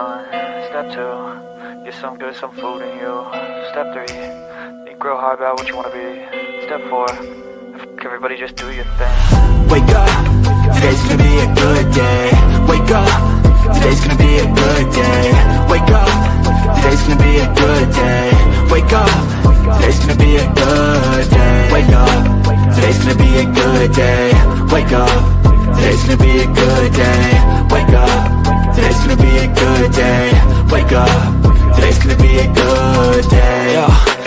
son. Step 2, get some good, some food in you. Step 3, think real hard about what you wanna be. Step 4, everybody just do your thing. Wake up, today's gonna be a good day. Wake up, today's gonna be a good day. Wake up, today's gonna be a good day. Wake up, today's gonna be a good day. Wake up, today's gonna be a good day. Wake up, today's gonna be a good day. Wake up, today's gonna be a good day. Wake up, today's gonna be a good day. Yo.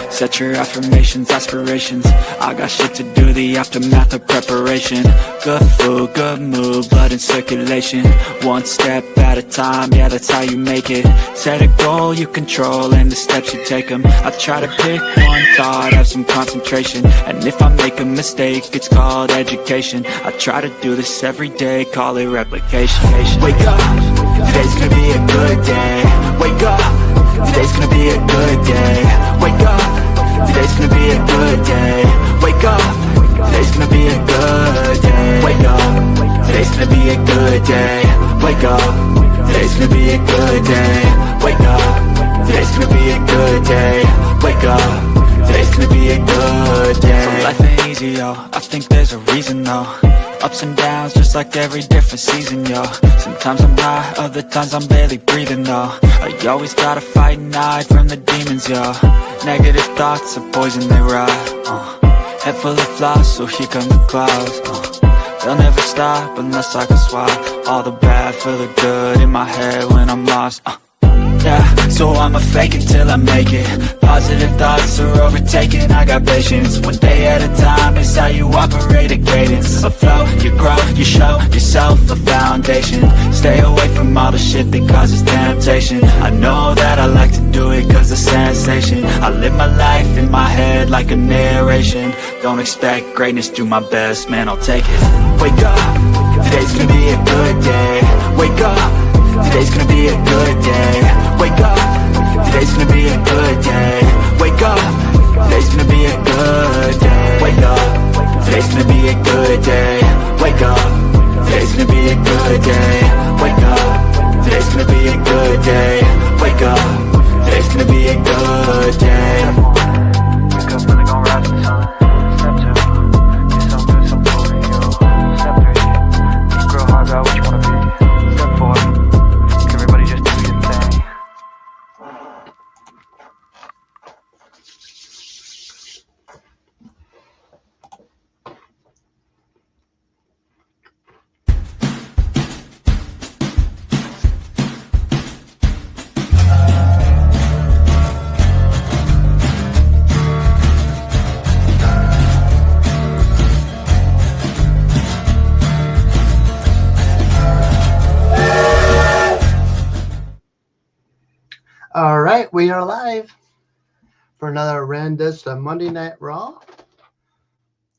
Set your affirmations, aspirations. I got shit to do, the aftermath of preparation. Good food, good mood, blood in circulation. One step at a time, yeah, that's how you make it. Set a goal you control and the steps you take them. I try to pick one thought, have some concentration. And if I make a mistake, it's called education. I try to do this every day, call it replication. Wake up, today's gonna be a good day. Wake up, today's gonna be a good day. Wake up, today's gonna be a good day. Wake up, today's gonna be a good day. Wake up, today's gonna be a good day. Wake up, today's gonna be a good day. Wake up, today's gonna be a good day. Wake up, today's gonna be a good day. So life ain't easy, yo, I think there's a reason though. Ups and downs, just like every different season, yo. Sometimes I'm high, other times I'm barely breathing, though. You always gotta fight and hide from the demons, yo. Negative thoughts are poison, they rot. Head full of flies, so here come the clouds. They'll never stop unless I can swap all the bad for the good in my head when I'm lost. Yeah, so I'ma fake it till I make it. Positive thoughts are overtaken, I got patience. One day at a time is how you operate a cadence. A flow, you grow, you show yourself a foundation. Stay away from all the shit that causes temptation. I know that I like to do it cause it's sensation. I live my life in my head like a narration. Don't expect greatness, do my best, man, I'll take it. Wake up, today's gonna be a good day. Wake up, today's gonna be a good day. Wake up, today's gonna be a good day. Wake up, today's gonna be a good day. Wake up, today's gonna be a good day. Wake up, today's gonna be a good day. Wake up, today's gonna be a good day. Wake up, today's gonna be a good day. Wake up, really gon' rise with the sun. Step 2, get some good, some food in you. Step 3, think real hard about what you wanna be. Step 4, everybody just do your thing. All right, we are live for another Randa's Monday Night Raw.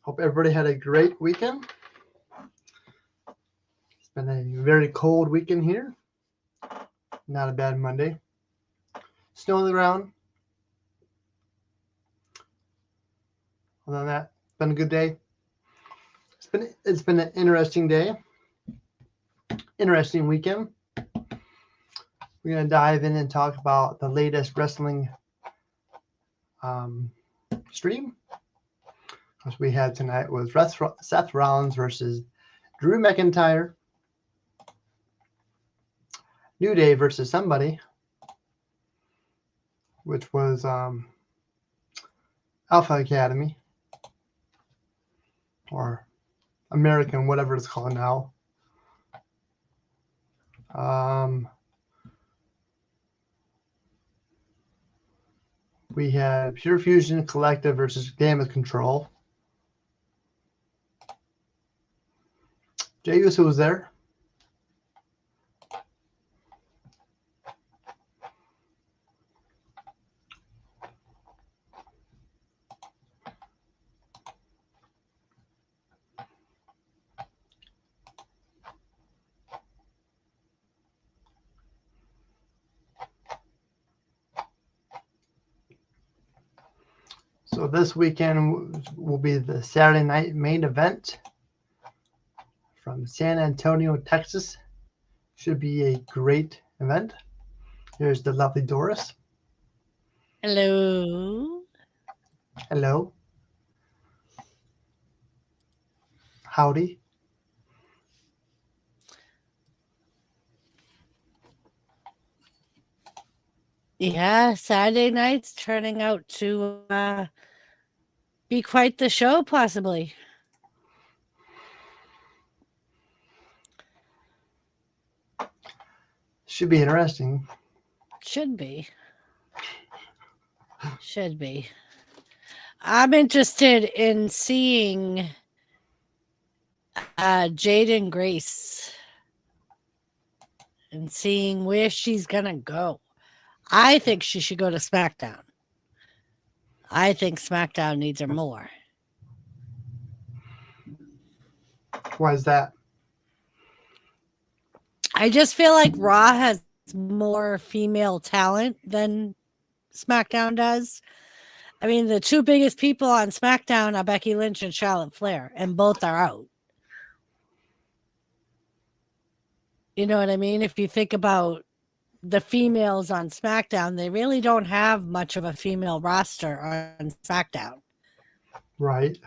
Hope everybody had a great weekend. It's been a very cold weekend here. Not a bad Monday. Snow on the ground. Other than that, it's been a good day. It's been an interesting day. Interesting weekend. We're going to dive in and talk about the latest wrestling stream. What we had tonight was Seth Rollins versus Drew McIntyre. New Day versus somebody, which was Alpha Academy or American, whatever it's called now. We had Pure Fusion Collective versus Damage Control. Jey Uso was there. So this weekend will be the Saturday night main event from San Antonio, Texas. Should be a great event. Here's the lovely Doris. Hello. Hello. Howdy. Yeah, Saturday night's turning out to be quite the show, possibly. Should be interesting. Should be. Should be. I'm interested in seeing Jade and Grace and seeing where she's going to go. I think she should go to SmackDown. I think SmackDown needs her more. Why is that? I just feel like Raw has more female talent than SmackDown does. I mean, the two biggest people on SmackDown are Becky Lynch and Charlotte Flair, and both are out. You know what I mean? If you think about the females on SmackDown, they really don't have much of a female roster on SmackDown. Right.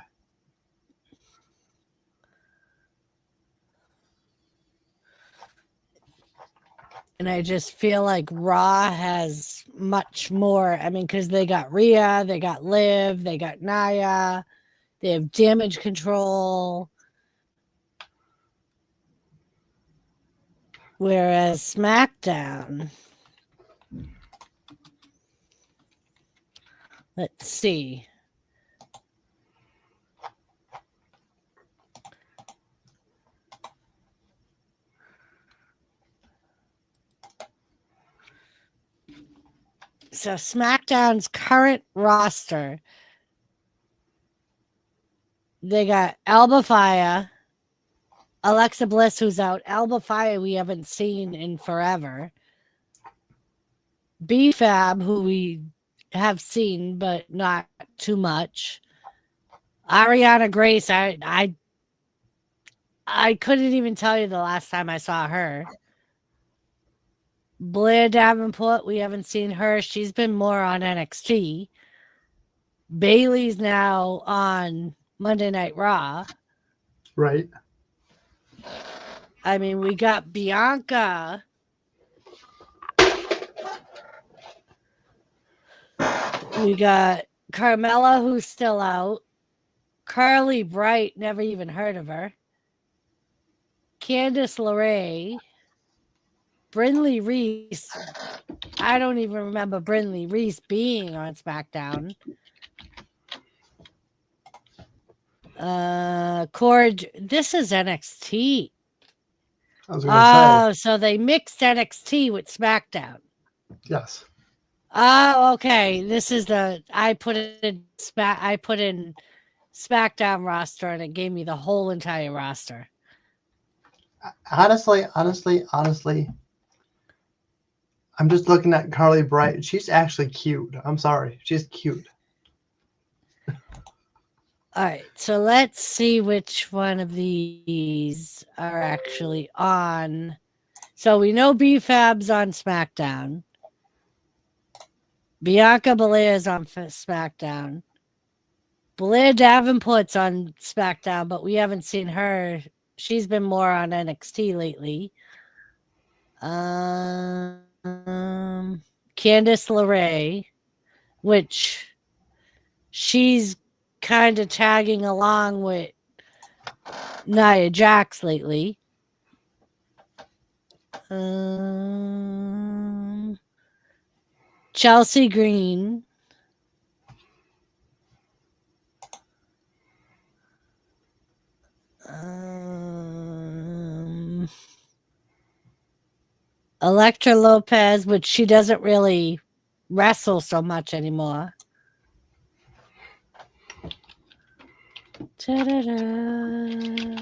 And I just feel like Raw has much more. I mean, because they got Rhea, they got Liv, they got Nia, they have Damage Control. Whereas SmackDown, let's see. So SmackDown's current roster, they got Alba Fire, Alexa Bliss, who's out. Alba Fire we haven't seen in forever. B-Fab, who we have seen, but not too much. Ariana Grace, I couldn't even tell you the last time I saw her. Blair Davenport, we haven't seen her. She's been more on NXT. Bailey's now on Monday Night Raw. Right. I mean, we got Bianca. We got Carmella, who's still out. Carly Bright, never even heard of her. Candice LeRae. Brinley Reese. I don't even remember Brinley Reese being on SmackDown. This is NXT. I was gonna say. So they mixed NXT with SmackDown. Yes. Oh, okay. This is I put in SmackDown roster and it gave me the whole entire roster. Honestly, I'm just looking at Carly Bright. She's actually cute. I'm sorry. She's cute. All right, so let's see which one of these are actually on. So we know B-Fab's on SmackDown. Bianca Belair's on SmackDown. Blair Davenport's on SmackDown, but we haven't seen her. She's been more on NXT lately. Candice LeRae, which she's kind of tagging along with Nia Jax lately. Chelsea Green. Elektra Lopez, which she doesn't really wrestle so much anymore. Ta-da-da.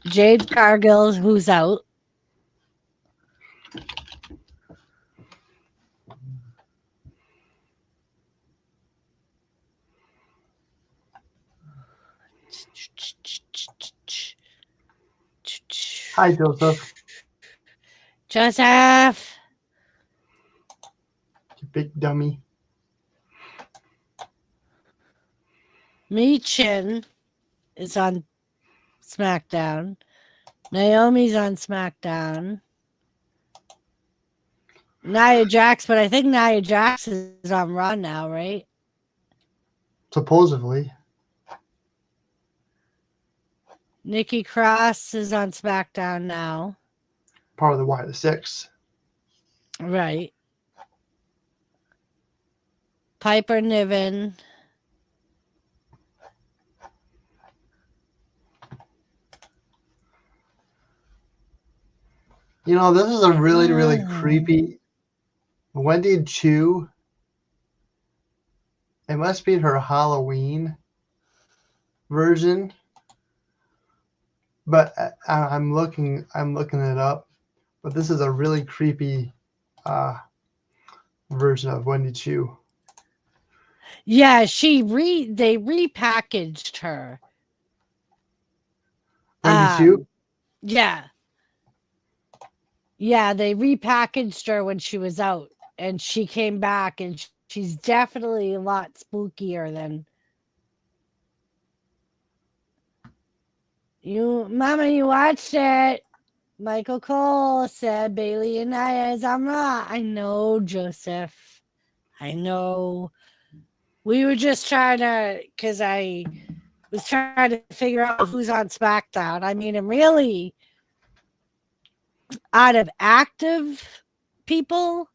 Jade Cargill, who's out. Hi, Joseph. Joseph. You big dummy. Michin is on SmackDown. Naomi's on SmackDown. Nia Jax, but I think Nia Jax is on Raw now, right? Supposedly. Nikki Cross is on SmackDown now. Part of the Why the Six. Right. Piper Niven. You know, this is a really, really creepy. Wendy Chu. It must be her Halloween version. But I'm looking it up. But this is a really creepy version of Wendy Chu. Yeah, they repackaged her. Wendy Chu? Yeah. Yeah, they repackaged her when she was out, and she came back, and she's definitely a lot spookier than you. Mama, you watched it. Michael Cole said Bailey and Nia is on Raw. I know, Joseph. I know. We were just trying to, because I was trying to figure out who's on SmackDown. I mean, and really, out of active people,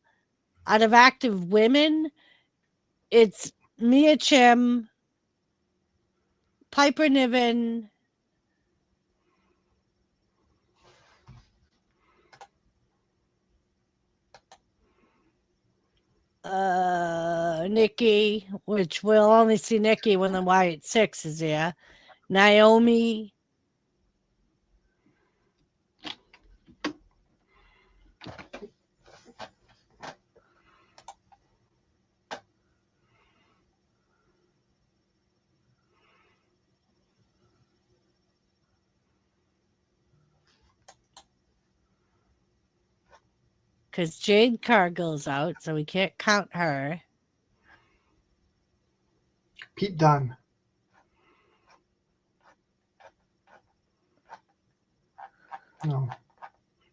out of active women, it's Mia Chim, Piper Niven, Nikki, which we'll only see Nikki when the Wyatt Six is there. Naomi. Because Jade Cargill's out, so we can't count her. Pete Dunne. No.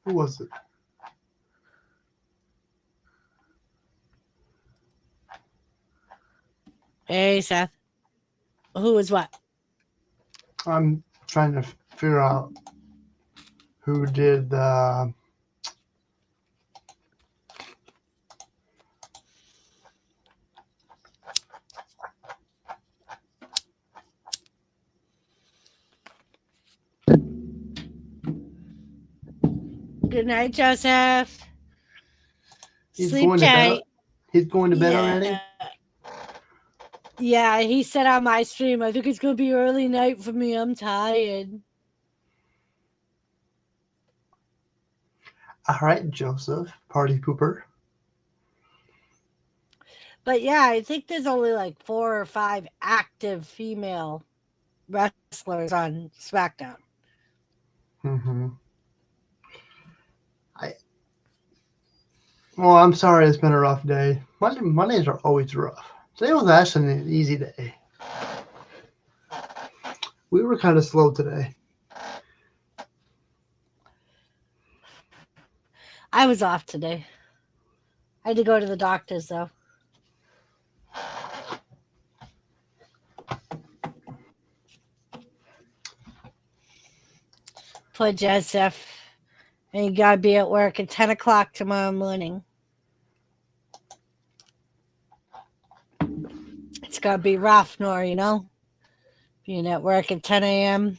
Who was it? Hey, Seth. Who was what? I'm trying to figure out who did the Good night, Joseph. He's Sleep going tight. to bed. He's going to bed already? Yeah, he said on my stream, I think it's going to be early night for me. I'm tired. All right, Joseph, party pooper. But yeah, I think there's only like 4 or 5 active female wrestlers on SmackDown. Mm-hmm. Well, I'm sorry it's been a rough day. Mondays are always rough. Today was actually an easy day. We were kind of slow today. I was off today. I had to go to the doctor's, though. Poor Joseph. And you got to be at work at 10 o'clock tomorrow morning. It's got to be rough, N.O.R.A, you know? Being at work at 10 a.m.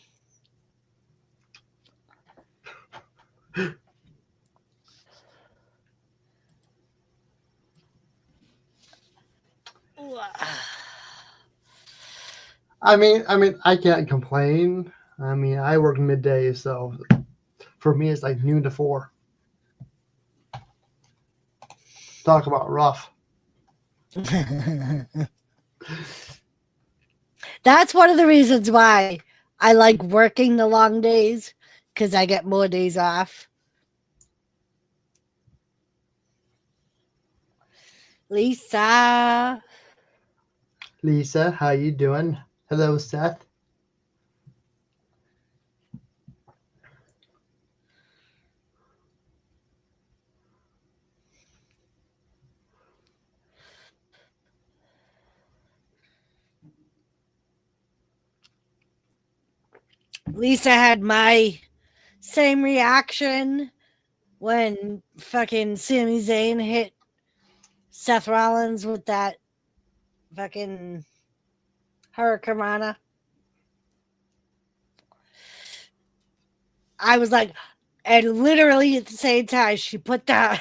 I mean, I can't complain. I mean, I work midday, so for me, it's like noon to 4. Talk about rough. That's one of the reasons why I like working the long days, because I get more days off. Lisa. Lisa, how you doing? Hello, Seth. Lisa had my same reaction when fucking Sami Zayn hit Seth Rollins with that fucking Hurricanrana. I was like, and literally at the same time, she put the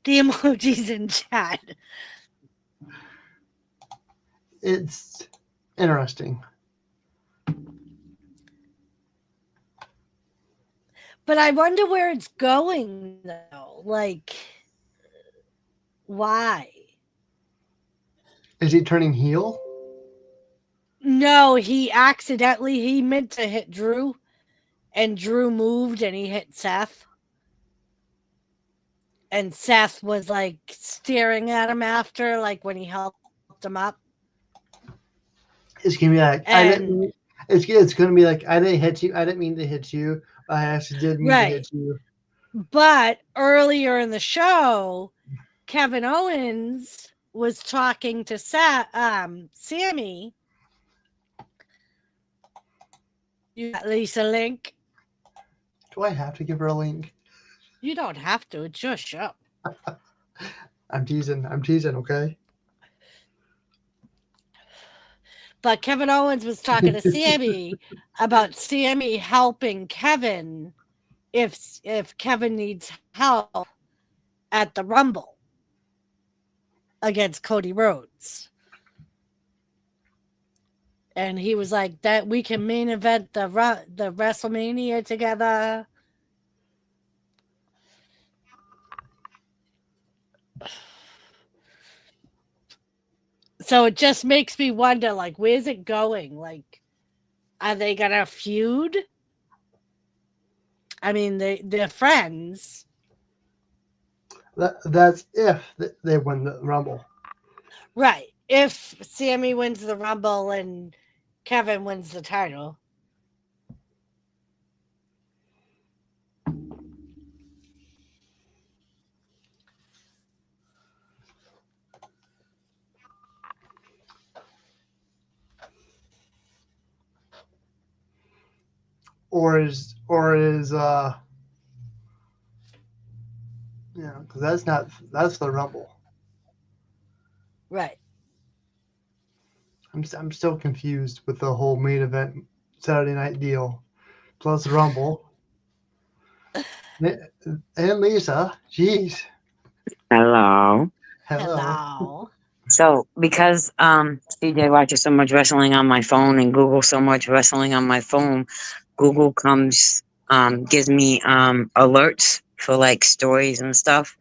emojis in chat. It's interesting. But I wonder where it's going, though. Like, why? Is he turning heel? No, he meant to hit Drew, and Drew moved and he hit Seth. And Seth was like staring at him after, like when he helped him up. It's gonna be like And it's gonna be like I didn't hit you. I didn't mean to hit you. I actually did mean to hit you. But earlier in the show, Kevin Owens was talking to Sammy. You got Lisa link. Do I have to give her a link? You don't have to. It's your show. I'm teasing, okay? But Kevin Owens was talking to Sammy about Sammy helping Kevin if Kevin needs help at the Rumble against Cody Rhodes. And he was like, that we can main event the WrestleMania together. So it just makes me wonder, like, where's it going? Like, are they gonna feud? I mean, they're friends. That's if they win the Rumble. Right. If Sammy wins the Rumble and Kevin wins the title. Or is because that's the Rumble. Right. I'm still confused with the whole main event Saturday night deal, plus Rumble. And Lisa, jeez. Hello. Hello. So because CJ watches so much wrestling on my phone and Google so much wrestling on my phone, Google gives me alerts for like stories and stuff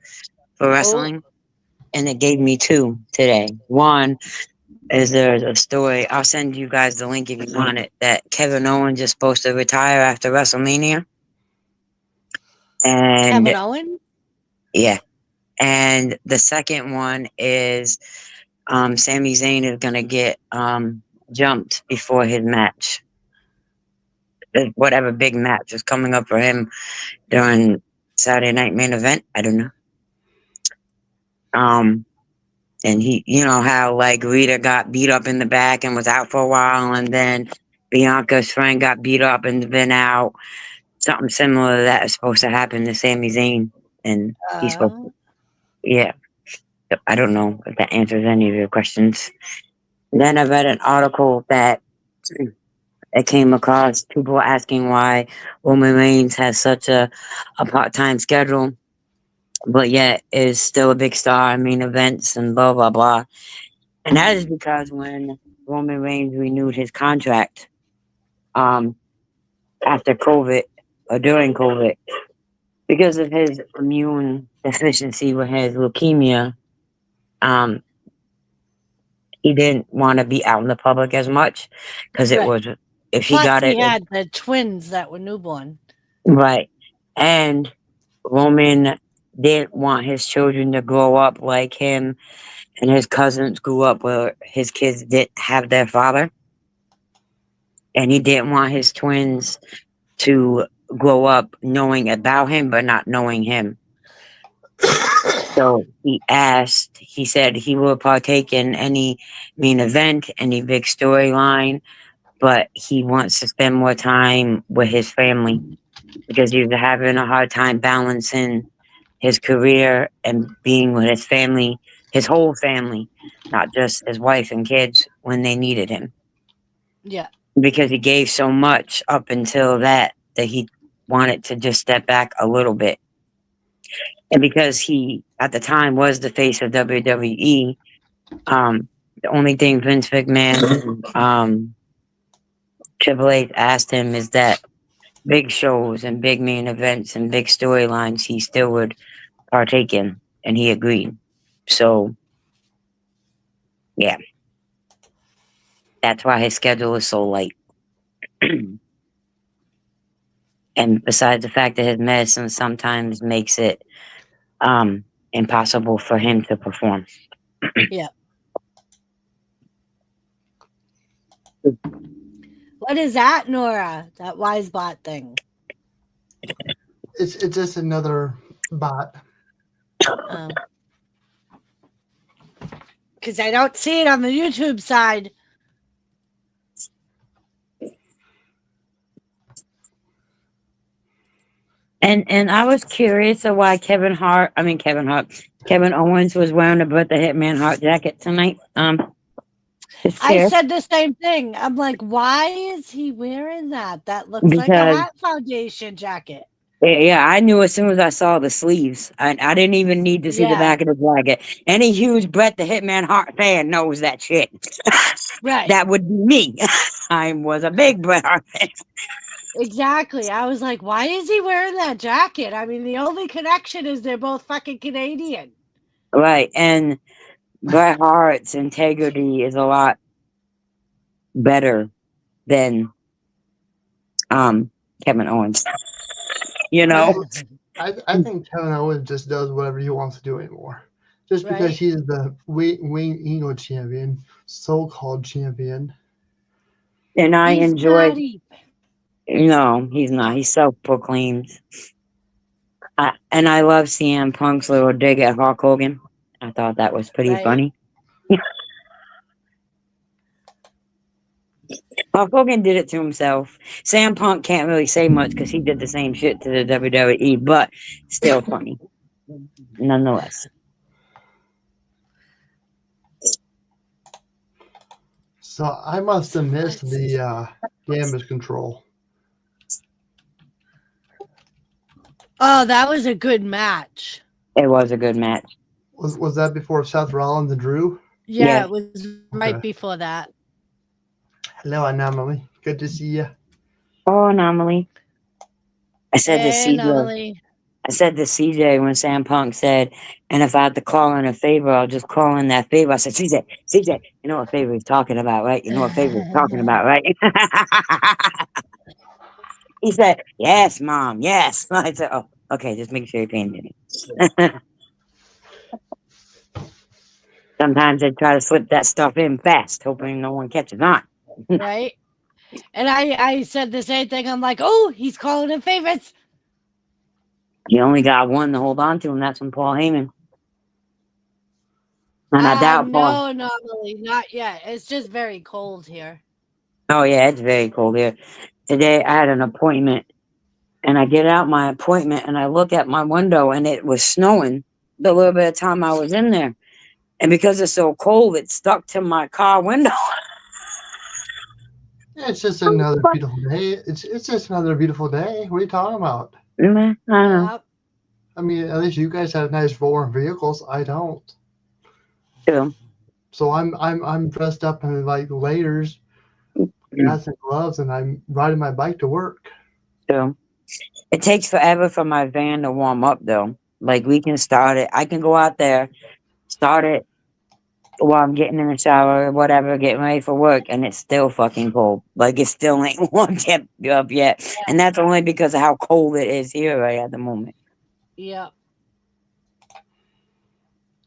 for wrestling. And it gave me 2 today. One is there's a story. I'll send you guys the link if you want it. That Kevin Owens is supposed to retire after WrestleMania. And Kevin Owens? Yeah. And the second one is Sami Zayn is going to get jumped before his match. Whatever big match is coming up for him during Saturday night main event. I don't know. And he, you know how like Rita got beat up in the back and was out for a while, and then Bianca's friend got beat up and been out. Something similar to that is supposed to happen to Sami Zayn, and he's supposed to, yeah. I don't know if that answers any of your questions. Then I read an article that I came across people asking why Roman Reigns has such a part-time schedule, but yet is still a big star in main events and blah, blah, blah. And that is because when Roman Reigns renewed his contract after COVID or during COVID, because of his immune deficiency with his leukemia, he didn't want to be out in the public as much because it was if he got it. He had the twins that were newborn. Right. And Roman didn't want his children to grow up like him and his cousins grew up where his kids didn't have their father. And he didn't want his twins to grow up knowing about him but not knowing him. So he said he will partake in any main event, any big storyline, but he wants to spend more time with his family because he was having a hard time balancing his career and being with his family, his whole family, not just his wife and kids when they needed him. Yeah. Because he gave so much up until that he wanted to just step back a little bit. And because he at the time was the face of WWE, the only thing Vince McMahon, Triple H asked him is that big shows and big main events and big storylines he still would partake in, and he agreed. So, yeah, that's why his schedule is so light. And besides the fact that his medicine sometimes makes it impossible for him to perform. Yeah. What is that, N.O.R.A? That wise bot thing? It's just another bot. Because I don't see it on the YouTube side. And I was curious of why Kevin Owens was wearing a Bret the Hitman Hart jacket tonight. I said the same thing. I'm like, why is he wearing that? That looks like a Hat Foundation jacket. Yeah, I knew as soon as I saw the sleeves. I didn't even need to see the back of the jacket. Any huge Bret the Hitman Hart fan knows that shit. Right. That would be me. I was a big Bret Hart fan. Exactly. I was like, why is he wearing that jacket? I mean, the only connection is they're both fucking Canadian. Right. And Bret Hart's integrity is a lot better than Kevin Owens. You know? I think Kevin Owens just does whatever he wants to do anymore. Just because he's the Wayne Eno champion, so-called champion. And I enjoyed... No, he's not. He's self-proclaimed. And I love CM Punk's little dig at Hulk Hogan. I thought that was pretty funny. Hulk Hogan did it to himself. Sam Punk can't really say much because he did the same shit to the WWE, but still funny. Nonetheless. So I must have missed the damage control. Oh, that was a good match. It was a good match. Was that before Seth Rollins and Drew? Yeah, it was right before that. Hello, Anomaly. Good to see you. Oh, Anomaly. I said to CJ when Sam Punk said, and if I have to call in a favor, I'll just call in that favor. I said, CJ, you know what favor he's talking about, right? You know what favor he's talking about, right? He said, yes, Mom, yes. I said, oh, okay, just make sure you're paying attention. Sometimes they try to slip that stuff in fast, hoping no one catches on. Right? And I said the same thing. I'm like, oh, he's calling in favorites. You only got one to hold on to, and that's from Paul Heyman. And I doubt No, Anomaly, not yet. It's just very cold here. Oh, yeah, it's very cold here. Today, I had an appointment, and I get out my appointment, and I look at my window, and it was snowing the little bit of time I was in there. And because it's so cold, it stuck to my car window. It's just another beautiful day. It's just another beautiful day. What are you talking about? I don't know. I mean, at least you guys have nice foreign vehicles. I don't. True. So I'm dressed up in like layers, hats and gloves, and I'm riding my bike to work. True. It takes forever for my van to warm up, though. Like, we can start it. I can go out there, start it while I'm getting in the shower or whatever, getting ready for work, and it's still fucking cold. Like, it still ain't warmed up yet. And that's only because of how cold it is here right at the moment. Yeah.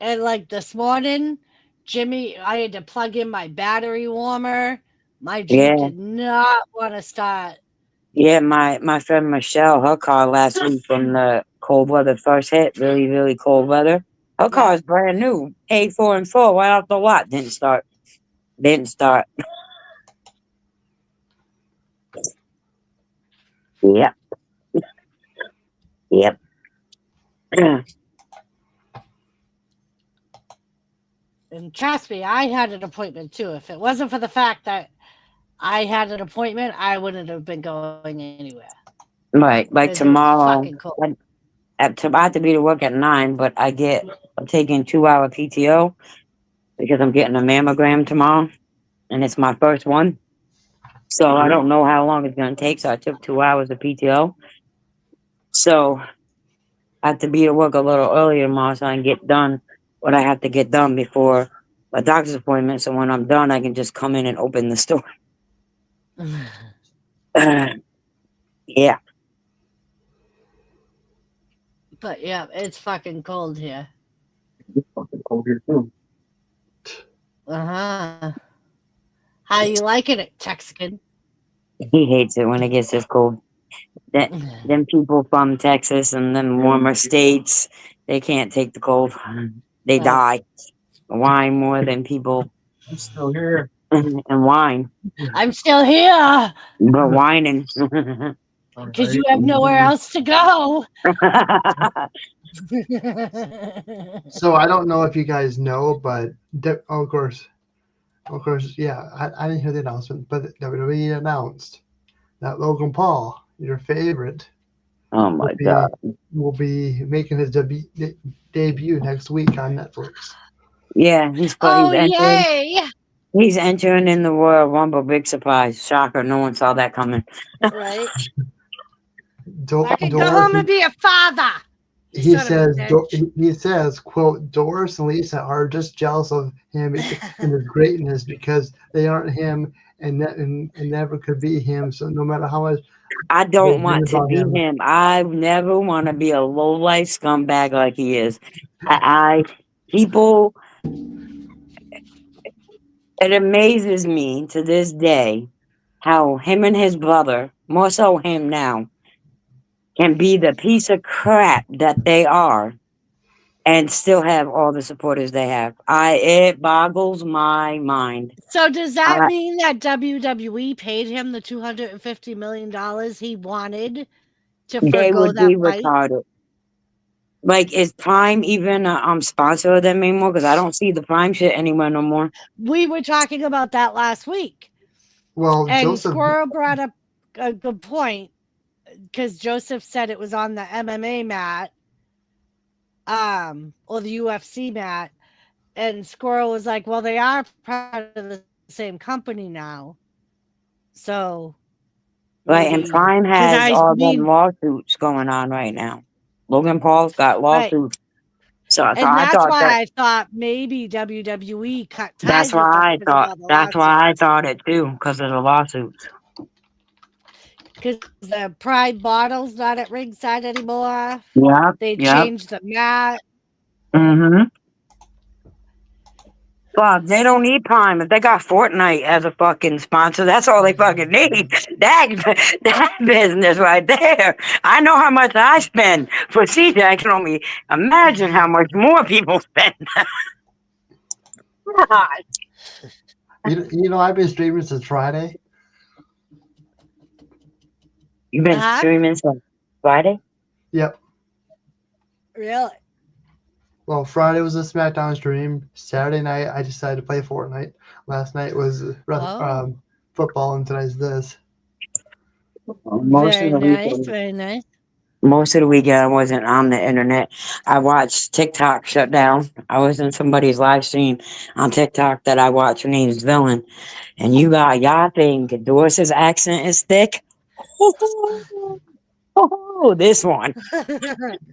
And like this morning, Jimmy, I had to plug in my battery warmer. My Jeep Yeah. did not want to start. Yeah, my friend Michelle, her car last week when the cold weather first hit, really, really cold weather. Her car Yeah. is brand new, paid for in full, right off the lot. Didn't start. Didn't start. Yep, yep. And trust me, I had an appointment too. If it wasn't for the fact that I had an appointment, I wouldn't have been going anywhere Right, because like it was tomorrow, fucking cold. I have to be to work at 9, but I'm taking 2 hour PTO because I'm getting a mammogram tomorrow, and it's my first one. So I don't know how long it's gonna take. So I took 2 hours of PTO. So I have to be to work a little earlier tomorrow so I can get done what I have to get done before my doctor's appointment. So when I'm done, I can just come in and open the store. Yeah. But yeah, it's fucking cold here. It's fucking cold here too. Uh-huh. How you liking it, Texican? He hates it when it gets this cold. That them people from Texas and them warmer states, they can't take the cold. They Right. die. Whine more than people. I'm still here. And whine. I'm still here But whining. because you have nowhere else to go. So I don't know if you guys know, but of course, yeah, I didn't hear the announcement, but WWE announced that Logan Paul, your favorite, Oh will my be god. will be making his debut next week on Netflix. Yeah, Oh, he's entering. yay! He's entering in the Royal Rumble. Big surprise. Shocker. No one saw that coming. Right? I can go Doris, home and be a father. You he son of a says, bitch. he says, quote, Doris and Lisa are just jealous of him and his greatness because they aren't him and never could be him. So no matter how much I they don't dream want to about be him, him. I never want to be a low life scumbag like he is. I people. It amazes me to this day how him and his brother, more so him now, can be the piece of crap that they are and still have all the supporters they have. It boggles my mind. So does that I, mean that WWE paid him the $250 million he wanted to they forgo would be that fight? retarded. Like, is Prime even a sponsor of them anymore? Because I don't see the Prime shit anywhere no more. We were talking about that last week. well, And Joseph, Squirrel brought up a good point because Joseph said it was on the MMA mat, or the UFC mat, and Squirrel was like, "Well, they are part of the same company now, so Right, and maybe." Prime Because has I all them mean, lawsuits going on right now. Logan Paul's got right, lawsuits. So and I that's thought that why I thought maybe WWE cut that's ties with why them I because of thought all the that's why I lawsuits. thought it too, because of the lawsuits. Because the Pride bottle's not at ringside anymore. Yep, They yep. changed the mat. Mm-hmm. Fuck, they don't need Prime. If they got Fortnite as a fucking sponsor, that's all they fucking need. That business right there. I know how much I spend for CJ. I can only imagine how much more people spend. God. you know, I've been streaming since Friday. You've been Huh? streaming since Friday? Yep. Really? Well, Friday was a SmackDown stream. Saturday night, I decided to play Fortnite. Last night was Oh, football, and tonight's this. Most of very the nice, weekend. very nice. Most of the weekend, I wasn't on the internet. I watched TikTok shut down. I was in somebody's live stream on TikTok that I watched. Her name's Villain. And y'all think Doris's accent is thick? This one.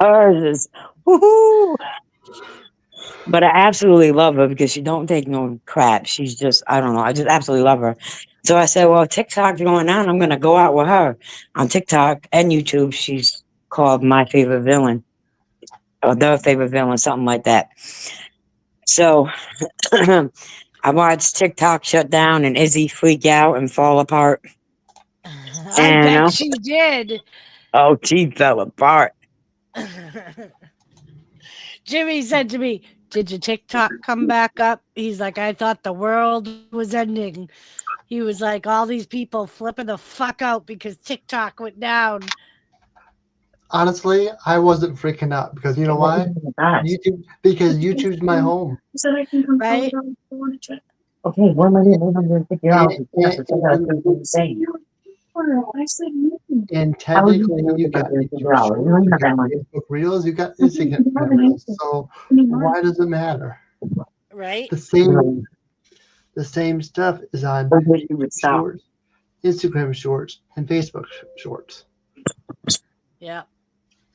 Hers is. Woohoo. But I absolutely love her because she don't take no crap. She's just, I don't know. I just absolutely love her. So I said, well, TikTok's going on. I'm going to go out with her on TikTok and YouTube. She's called My Favorite Villain or The Favorite Villain, something like that. So I watched TikTok shut down and Izzy freak out and fall apart. I And bet she did. oh, she fell apart. Jimmy said to me, "Did your TikTok come back up?" He's like, "I thought the world was ending." He was like, "All these people flipping the fuck out because TikTok went down." Honestly, I wasn't freaking out because you know why? YouTube, because YouTube's my home. So I can come Right? forward if you want to check. Okay, what am I doing? I'm going to figure out. And, Yes, it's like and, I'm saying. I said nothing. and How would you technically, know you about got your YouTube $50? You Shorts, don't you have got that much. Facebook Reels, you got Instagram Reels. So why does it matter? Right? The same stuff is on I wish you YouTube would stop. Shorts, Instagram Shorts, and Facebook Shorts. Yeah.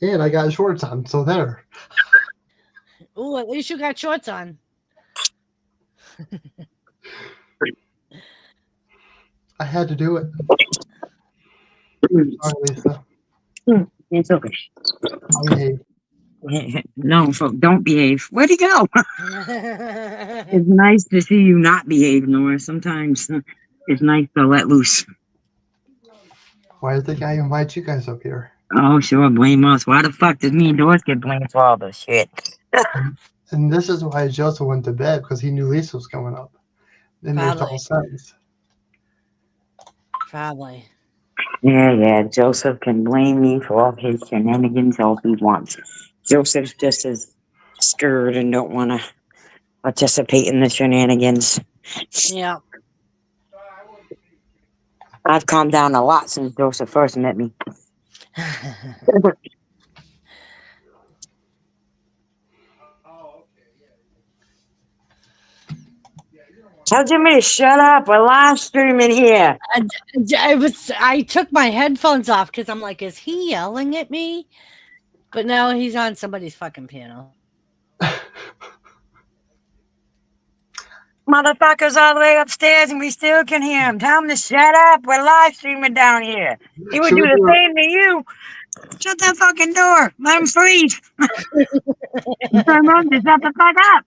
And I got shorts on, so there. Ooh, at least you got shorts on. I had to do it. Sorry, Lisa. It's okay. I'll behave. No, so don't behave. Where'd he go? It's nice to see you not behave, Nora. Sometimes it's nice to let loose. Why do you think I invite you guys up here? Oh, sure, blame us. Why the fuck does me and Doris get blamed for all this shit? And this is why Joseph went to bed, because he knew Lisa was coming up. It makes Probably. all sense. Probably. Yeah, Joseph can blame me for all his shenanigans all he wants. Joseph's just as scared and don't want to participate in the shenanigans. Yeah. I've calmed down a lot since Joseph first met me. Tell Jimmy to shut up. We're live streaming here. I took my headphones off because I'm like, is he yelling at me? But no, he's on somebody's fucking piano. Motherfucker's all the way upstairs and we still can hear him. Tell him to shut up. We're live streaming down here. He would do the same to you. Shut that fucking door. Let him sleep. Tell him to shut the fuck up.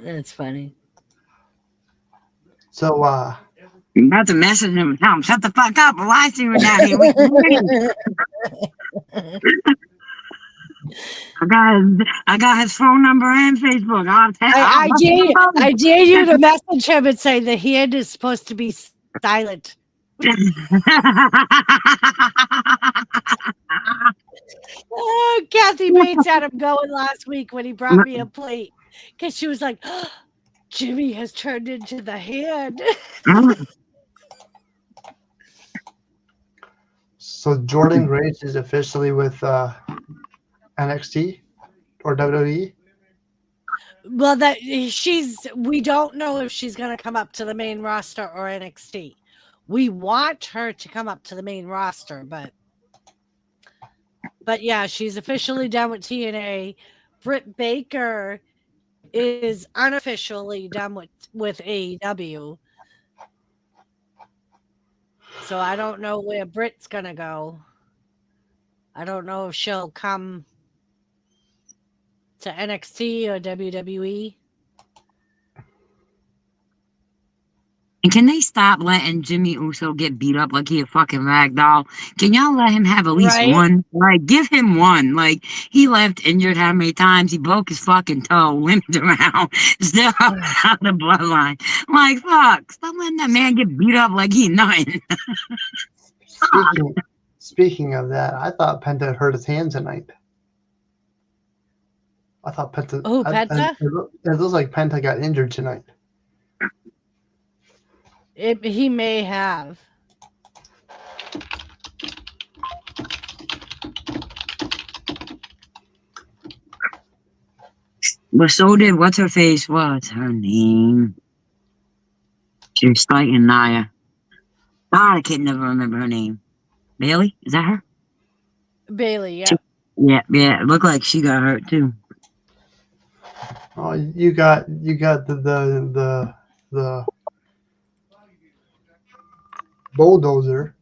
That's funny. So, I'm about to message him and tell him, shut the fuck up. We're live streaming down here. We can hear you. I got his phone number and Facebook. I dare you to message him and say the hand is supposed to be silent. Oh, Kathy Bates had him going last week when he brought me a plate because she was like, oh, Jimmy has turned into the hand. So Jordan Grace is officially with NXT or WWE? Well, we don't know if she's going to come up to the main roster or NXT. We want her to come up to the main roster, but yeah, she's officially done with TNA. Britt Baker is unofficially done with AEW. So I don't know where Britt's going to go. I don't know if she'll come to NXT or WWE. And can they stop letting Jimmy Uso get beat up like he a fucking rag doll? Can y'all let him have at least one? Like, give him one. Like, he left injured how many times? He broke his fucking toe, limped around, still out the bloodline. Like, fuck. Stop letting that man get beat up like he nothing. Speaking of that, I thought Penta hurt his hand tonight. I thought Penta. Oh, Penta? It looks like Penta got injured tonight. He may have. But so did what's her face? What's her name? She was fighting Naya. God, I can't never remember her name. Bailey? Is that her? Bailey, yeah. Yeah. It looked like she got hurt too. Oh, you got the bulldozer.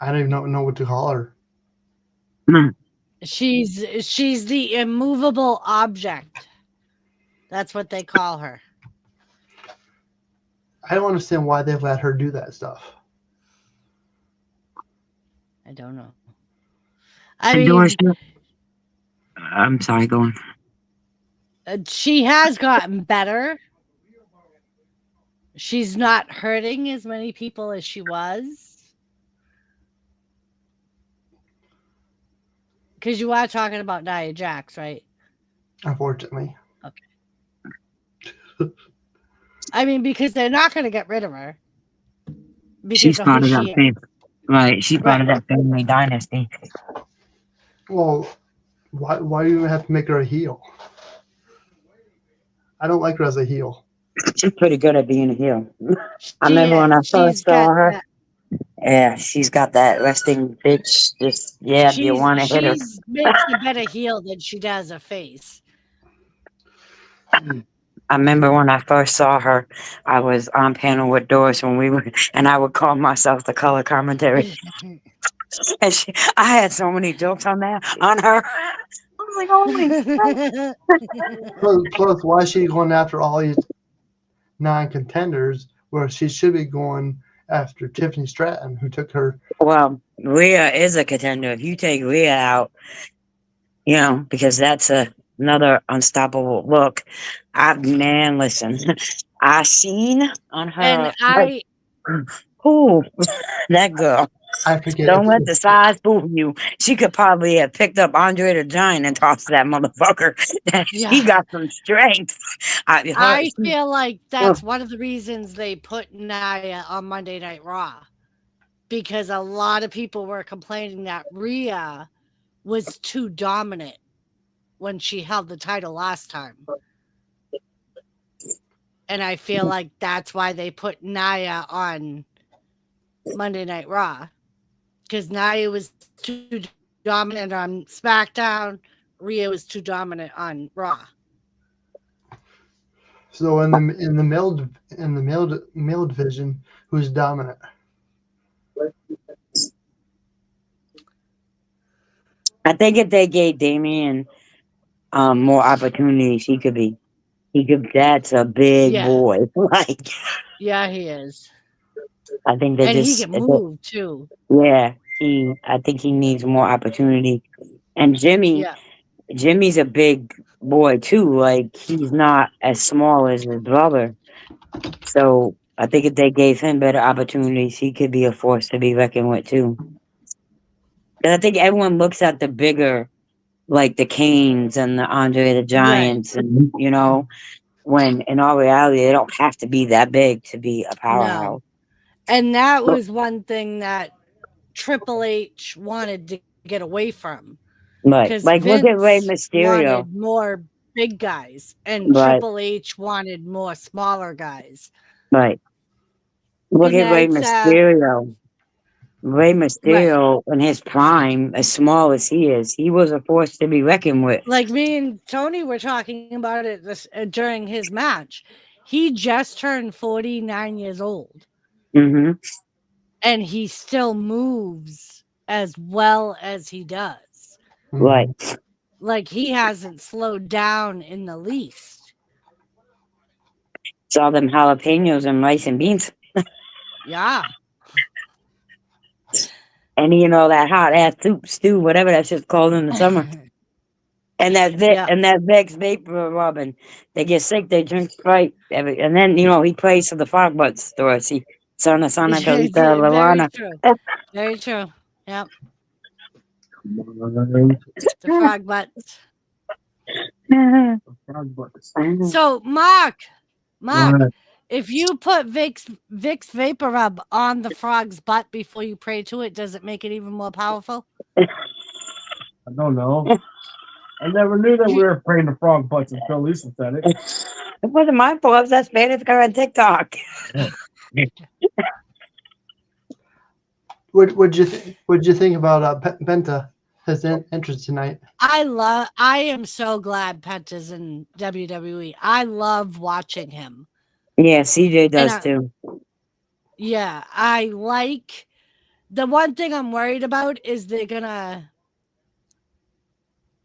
I don't even know what to call her. She's the immovable object. That's what they call her. I don't understand why they let her do that stuff. I don't know. I mean, I'm sorry, go on. she has gotten better. She's not hurting as many people as she was. Because you are talking about Nia Jax, right? Unfortunately. Okay. I mean, because they're not going to get rid of her. Because She's of who part of that she is. family. Right, she's part of Right. that family dynasty. Well, why do you even have to make her a heel? I don't like her as a heel. She's pretty good at being a heel. I She remember when I is. She's first saw got her. that. Yeah, she's got that resting bitch. Just yeah, do you want to hit her? She's makes a better heel than she does a face. I remember when I first saw her, I was on panel with Doris when we were, and I would call myself the color commentary. And I had so many jokes on that on her. I was like, oh my god. Plus, why is she going after all these non-contenders where she should be going after Tiffany Stratton, who took her? Well, Rhea is a contender. If you take Rhea out, because that's another unstoppable look. Man, listen, I seen on And her. Like, I who that girl. I forget Don't let the size fool you. She could probably have picked up Andre the Giant and tossed that motherfucker. She yeah. got some strength. I feel like Oh, that's one of the reasons they put Nia on Monday Night Raw. Because a lot of people were complaining that Rhea was too dominant when she held the title last time. And I feel like that's why they put Nia on Monday Night Raw. Because Nia was too dominant on SmackDown. Rhea was too dominant on Raw. So in the male division, who's dominant? I think if they gave Damien more opportunities, he could be. That's a big Yeah. boy. Like, Yeah, he is. I think they And he just, can move too. yeah, I think he needs more opportunity. And Yeah. Jimmy's a big boy too. Like, he's not as small as his brother. So I think if they gave him better opportunities, he could be a force to be reckoned with too. And I think everyone looks at the bigger, like the Canes and the Andre the Right. Giants, and when in all reality they don't have to be that big to be a powerhouse. No. And that But, was one thing that Triple H wanted to get away from. but Because like, look at Rey Vince Mysterio. wanted more big guys and Right, Triple H wanted more smaller guys. right. Look And at Rey that's Mysterio. Rey right. Mysterio in his prime, as small as he is, he was a force to be reckoned with. Like me and Tony were talking about it during his match. He just turned 49 years old Hmm. and he still moves as well as he does. Right. Like he hasn't slowed down in the least. It's all them jalapenos and rice and beans. Yeah. And that hot ass soup, stew, whatever that shit's called in the summer. And Yeah. that Vex vapor rubbing. They get sick, they drink Sprite. And then, he plays for the Frog Butt store. See, Sana Calita Very Lavana. true. Very true. Yep. The frog butts. So Mark, if you put Vicks Vapor Rub on the frog's butt before you pray to it, does it make it even more powerful? I don't know. I never knew that we were praying to frog butts until Lisa said it. It wasn't my fault. It was that Spanish guy on TikTok. What'd you think about Penta, his entrance tonight? I am so glad Penta's in WWE. I love watching him. Yeah, CJ And does too. yeah, I like The one thing I'm worried about is they're gonna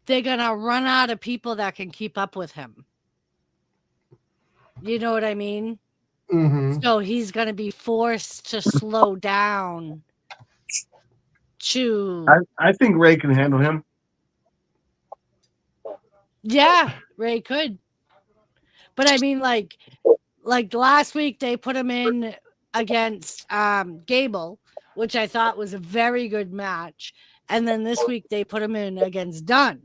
run out of people that can keep up with him. You know what I mean? Mm-hmm. So he's gonna be forced to slow down to I think Ray can handle him. yeah, Ray could. But I mean like last week they put him in against Gable, which I thought was a very good match. And then this week they put him in against Dunn,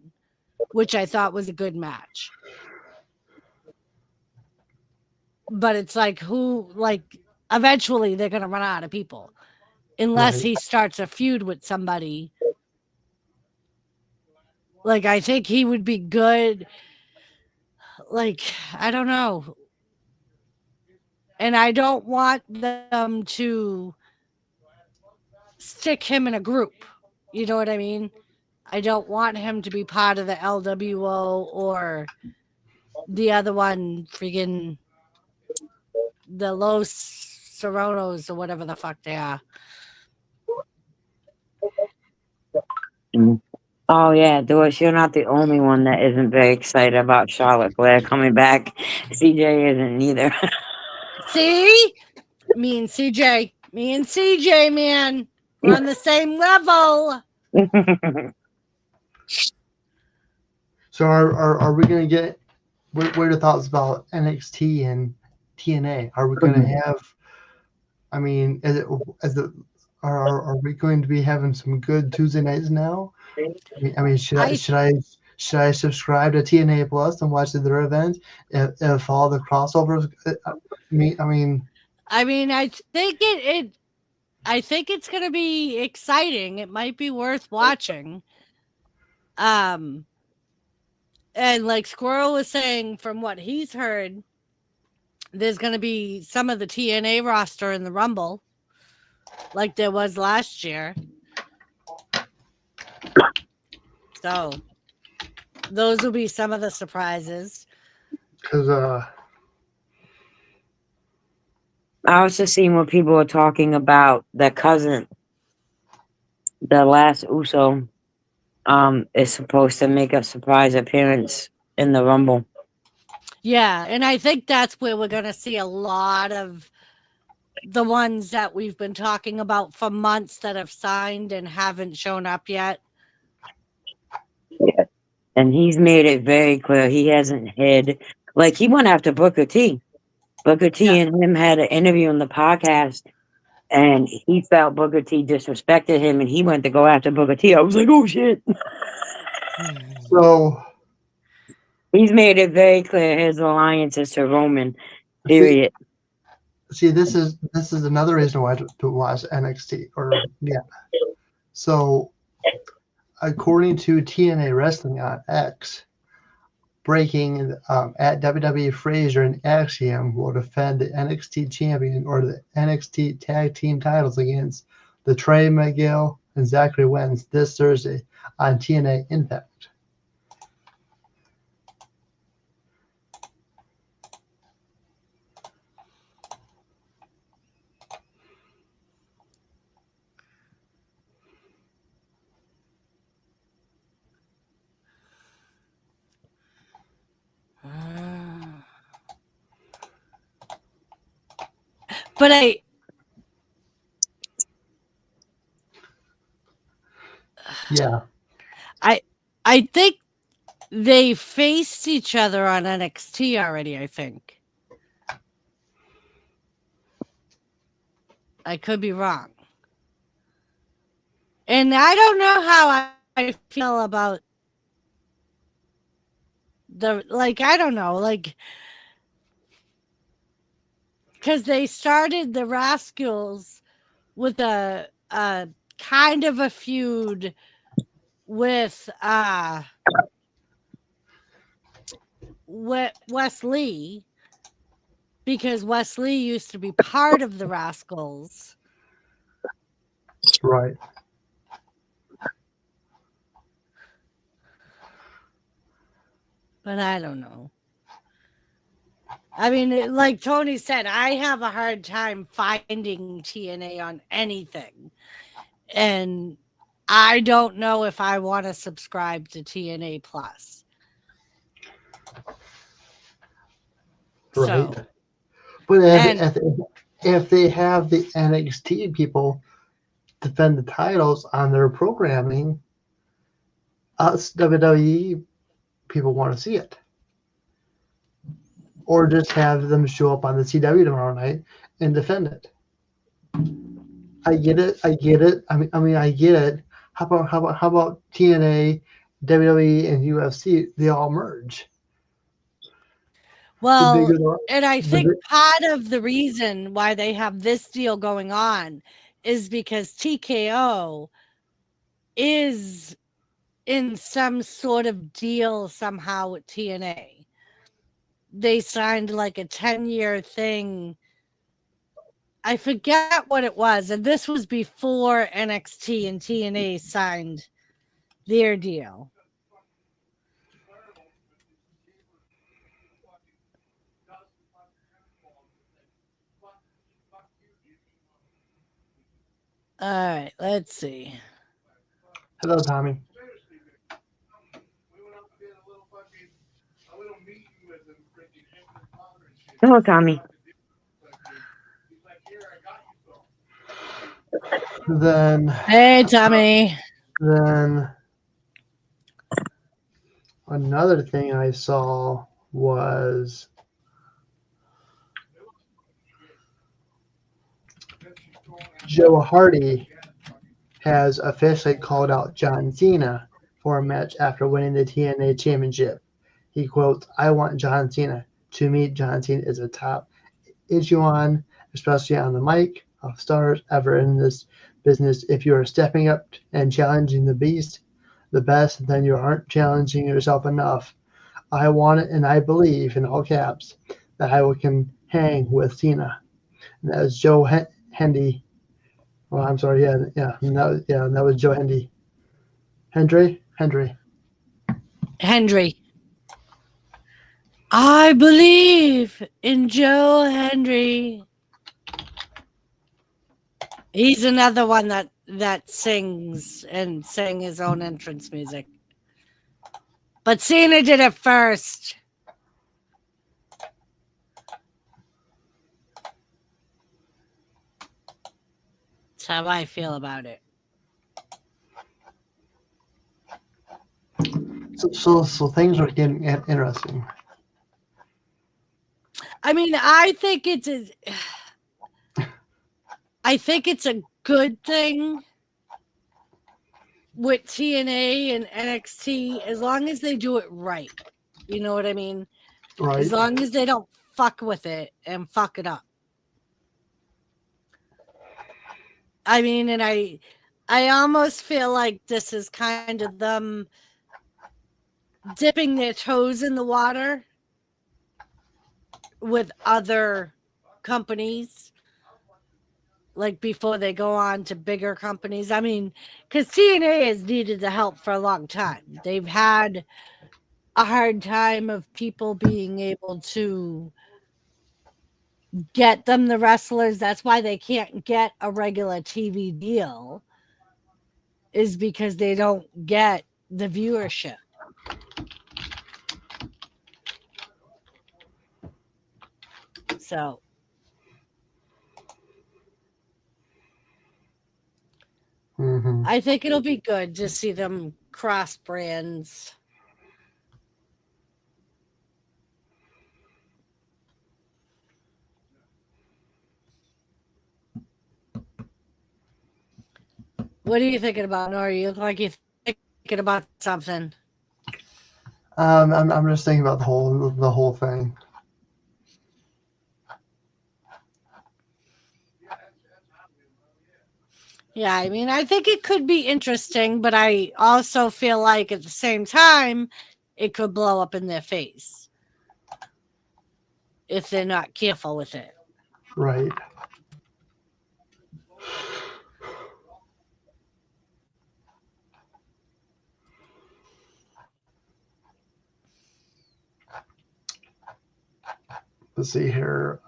which I thought was a good match. But it's like eventually they're gonna run out of people. Unless Right. he starts a feud with somebody. Like I think he would be good. Like, I don't know. And I don't want them to stick him in a group. You know what I mean? I don't want him to be part of the LWO or the other one, freaking the Los Serranos or whatever the fuck they are. Oh yeah, Doris, you're not the only one that isn't very excited about Charlotte Flair coming back. CJ isn't either. See? Me and CJ, man. We're on the same level. So are we gonna get? What are your thoughts about NXT and TNA? Are we gonna have? I mean, are we going to be having some good Tuesday nights now? I mean, should I subscribe to TNA Plus and watch their events if all the crossovers? I mean, I think it's gonna be exciting. It might be worth watching. And like Squirrel was saying, from what he's heard, there's gonna be some of the TNA roster in the Rumble, like there was last year. So those will be some of the surprises. Because I was just seeing what people were talking about. The cousin, the last Uso, is supposed to make a surprise appearance in the Rumble. Yeah, and I think that's where we're gonna see a lot of the ones that we've been talking about for months that have signed and haven't shown up yet. Yeah. And he's made it very clear he hasn't hid. Like, he went after Booker T. Booker T and him had an interview on the podcast, and he felt Booker T disrespected him, and he went to go after Booker T. I was like, oh shit. so He's made it very clear his alliance is to Roman. Period. see, this is another reason why to watch NXT So, according to TNA Wrestling on X, breaking at WWE Frazier and Axiom will defend the NXT champion or the NXT tag team titles against the Trey McGill and Zachary Wentz this Thursday on TNA Impact. But I think they faced each other on NXT already, I think. I could be wrong. And I don't know how I feel about I don't know, because they started the Rascals with a kind of a feud with Wes Lee, because Wes Lee used to be part of the Rascals. Right. But I don't know. I mean, like Tony said, I have a hard time finding TNA on anything. And I don't know if I want to subscribe to TNA Plus. Right. So, But and if they have the NXT people defend the titles on their programming, us WWE people want to see it. Or just have them show up on the CW tomorrow night and defend it. I get it. I get it. I get it. How about TNA, WWE, and UFC? They all merge. well, The and I bigger, think part of the reason why they have this deal going on is because TKO is in some sort of deal somehow with TNA. They signed like a 10-year thing. I forget what it was. And this was before NXT and TNA signed their deal. All right, let's see. Hello, Tommy. Hello, Tommy. Then Hey, Tommy. Then another thing I saw was Joe Hardy has officially called out John Cena for a match after winning the TNA Championship. He quotes, "I want John Cena. To me, John Cena is a top echelon, especially on the mic, of stars ever in this business. If you are stepping up and challenging the beast, the best, then you aren't challenging yourself enough. I want it, and I believe, in all caps, that I can hang with Cena." And that was Joe Hendy. Oh, I'm sorry. That was Joe Hendy. Hendry. Hendry. I believe in Joe Hendry. He's another one that sings and sang his own entrance music. But Cena did it first. That's how I feel about it. So things are getting interesting. I mean, I think it's a good thing with TNA and NXT as long as they do it right. You know what I mean? Right. As long as they don't fuck with it and fuck it up. I mean, and I almost feel like this is kind of them dipping their toes in the water with other companies, like before they go on to bigger companies. I mean, because TNA has needed the help for a long time. They've had a hard time of people being able to get them the wrestlers. That's why they can't get a regular TV deal, is because they don't get the viewership. So I think it'll be good to see them cross brands. What are you thinking about, N.O.R.A? You look like you're thinking about something. I'm just thinking about the whole thing. Yeah, I mean, I think it could be interesting, but I also feel like at the same time, it could blow up in their face if they're not careful with it. Right. Let's see here.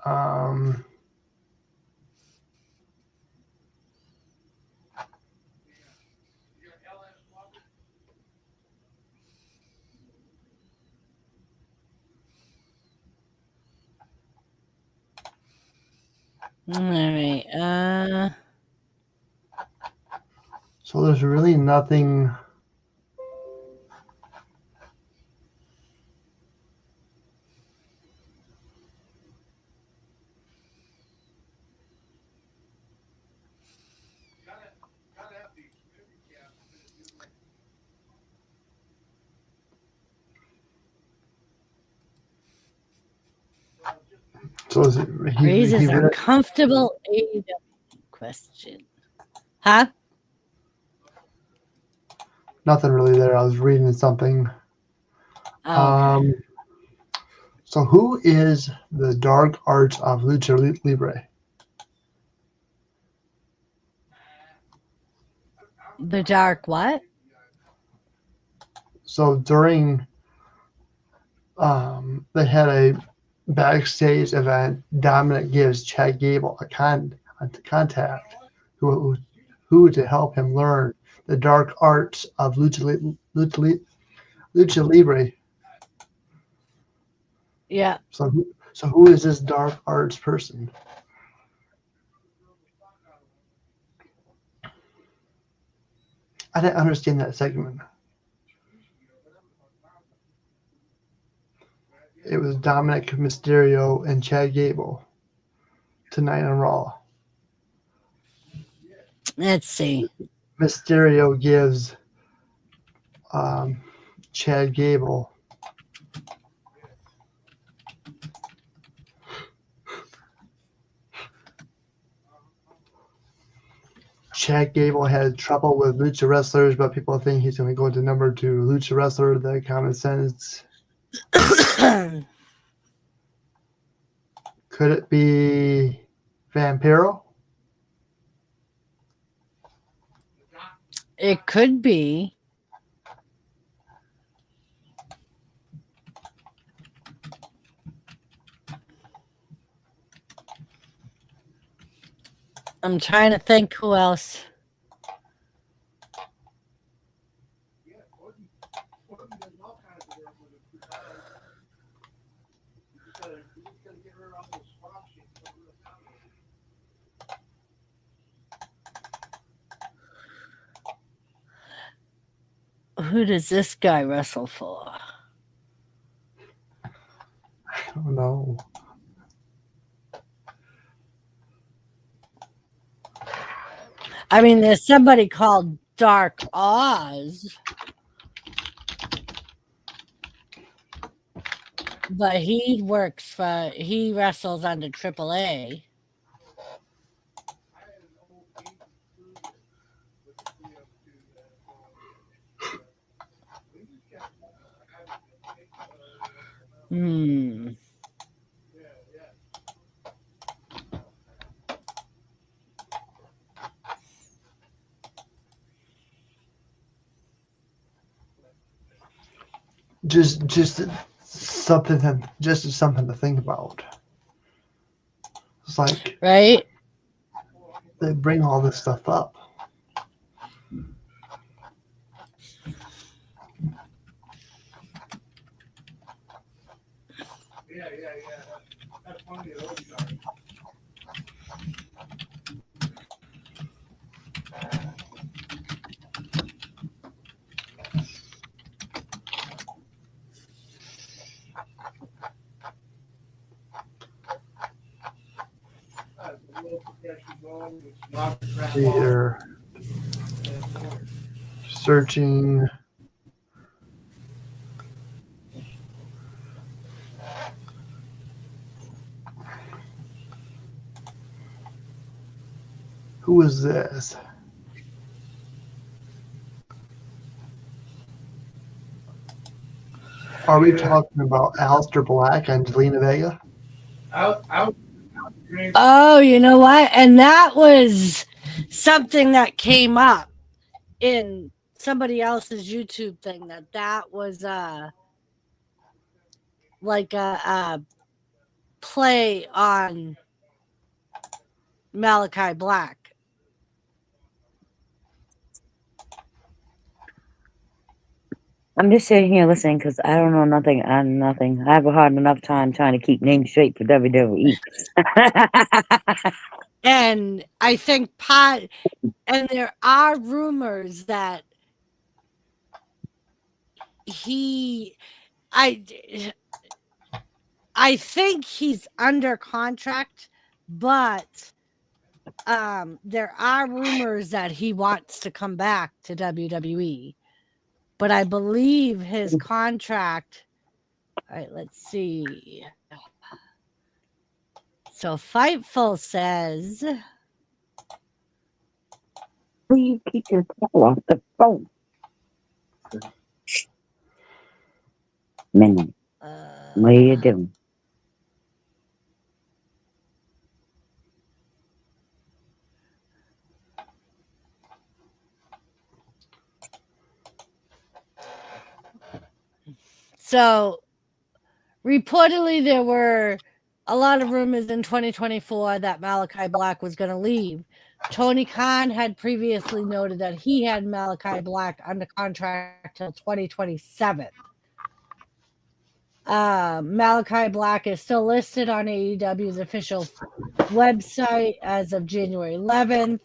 All right. So there's really nothing. So is it, Raises a comfortable AEW question. Huh? nothing really there. I was reading something. Oh, okay. So who is the dark arts of Lucha Libre? The dark what? So during they had a backstage event. Dominic gives Chad Gable a contact who to help him learn the dark arts of Lucha Libre. Yeah. So who is this dark arts person? I didn't understand that segment. It was Dominic Mysterio and Chad Gable tonight on Raw. Let's see. Mysterio gives Chad Gable Chad Gable had trouble with lucha wrestlers, but people think he's going to go to number 2 lucha wrestler. The common sense. Could it be Vampiro? It could be. I'm trying to think who else. Who does this guy wrestle for? I don't know. I mean, there's somebody called Dark Oz, but he wrestles under AAA. Hmm. Just something to think about. It's like Right? they bring all this stuff up. See here. Searching. Who is this? Are we talking about Aleister Black and Zelina Vega? Oh, you know what? And that was something that came up in somebody else's YouTube thing. That was like a play on Malachi Black. I'm just sitting here listening because I don't know nothing. I'm nothing. I have a hard enough time trying to keep names straight for WWE. And I think and there are rumors that I think he's under contract, but there are rumors that he wants to come back to WWE. But I believe his contract. All right, let's see. So Fightful says, Please keep your tail off the phone. Minnie, what are you doing? so reportedly there were a lot of rumors in 2024 that Malachi Black was going to leave. Tony Khan had previously noted that he had Malachi Black under contract till 2027. Malachi Black is still listed on AEW's official website as of January 11th.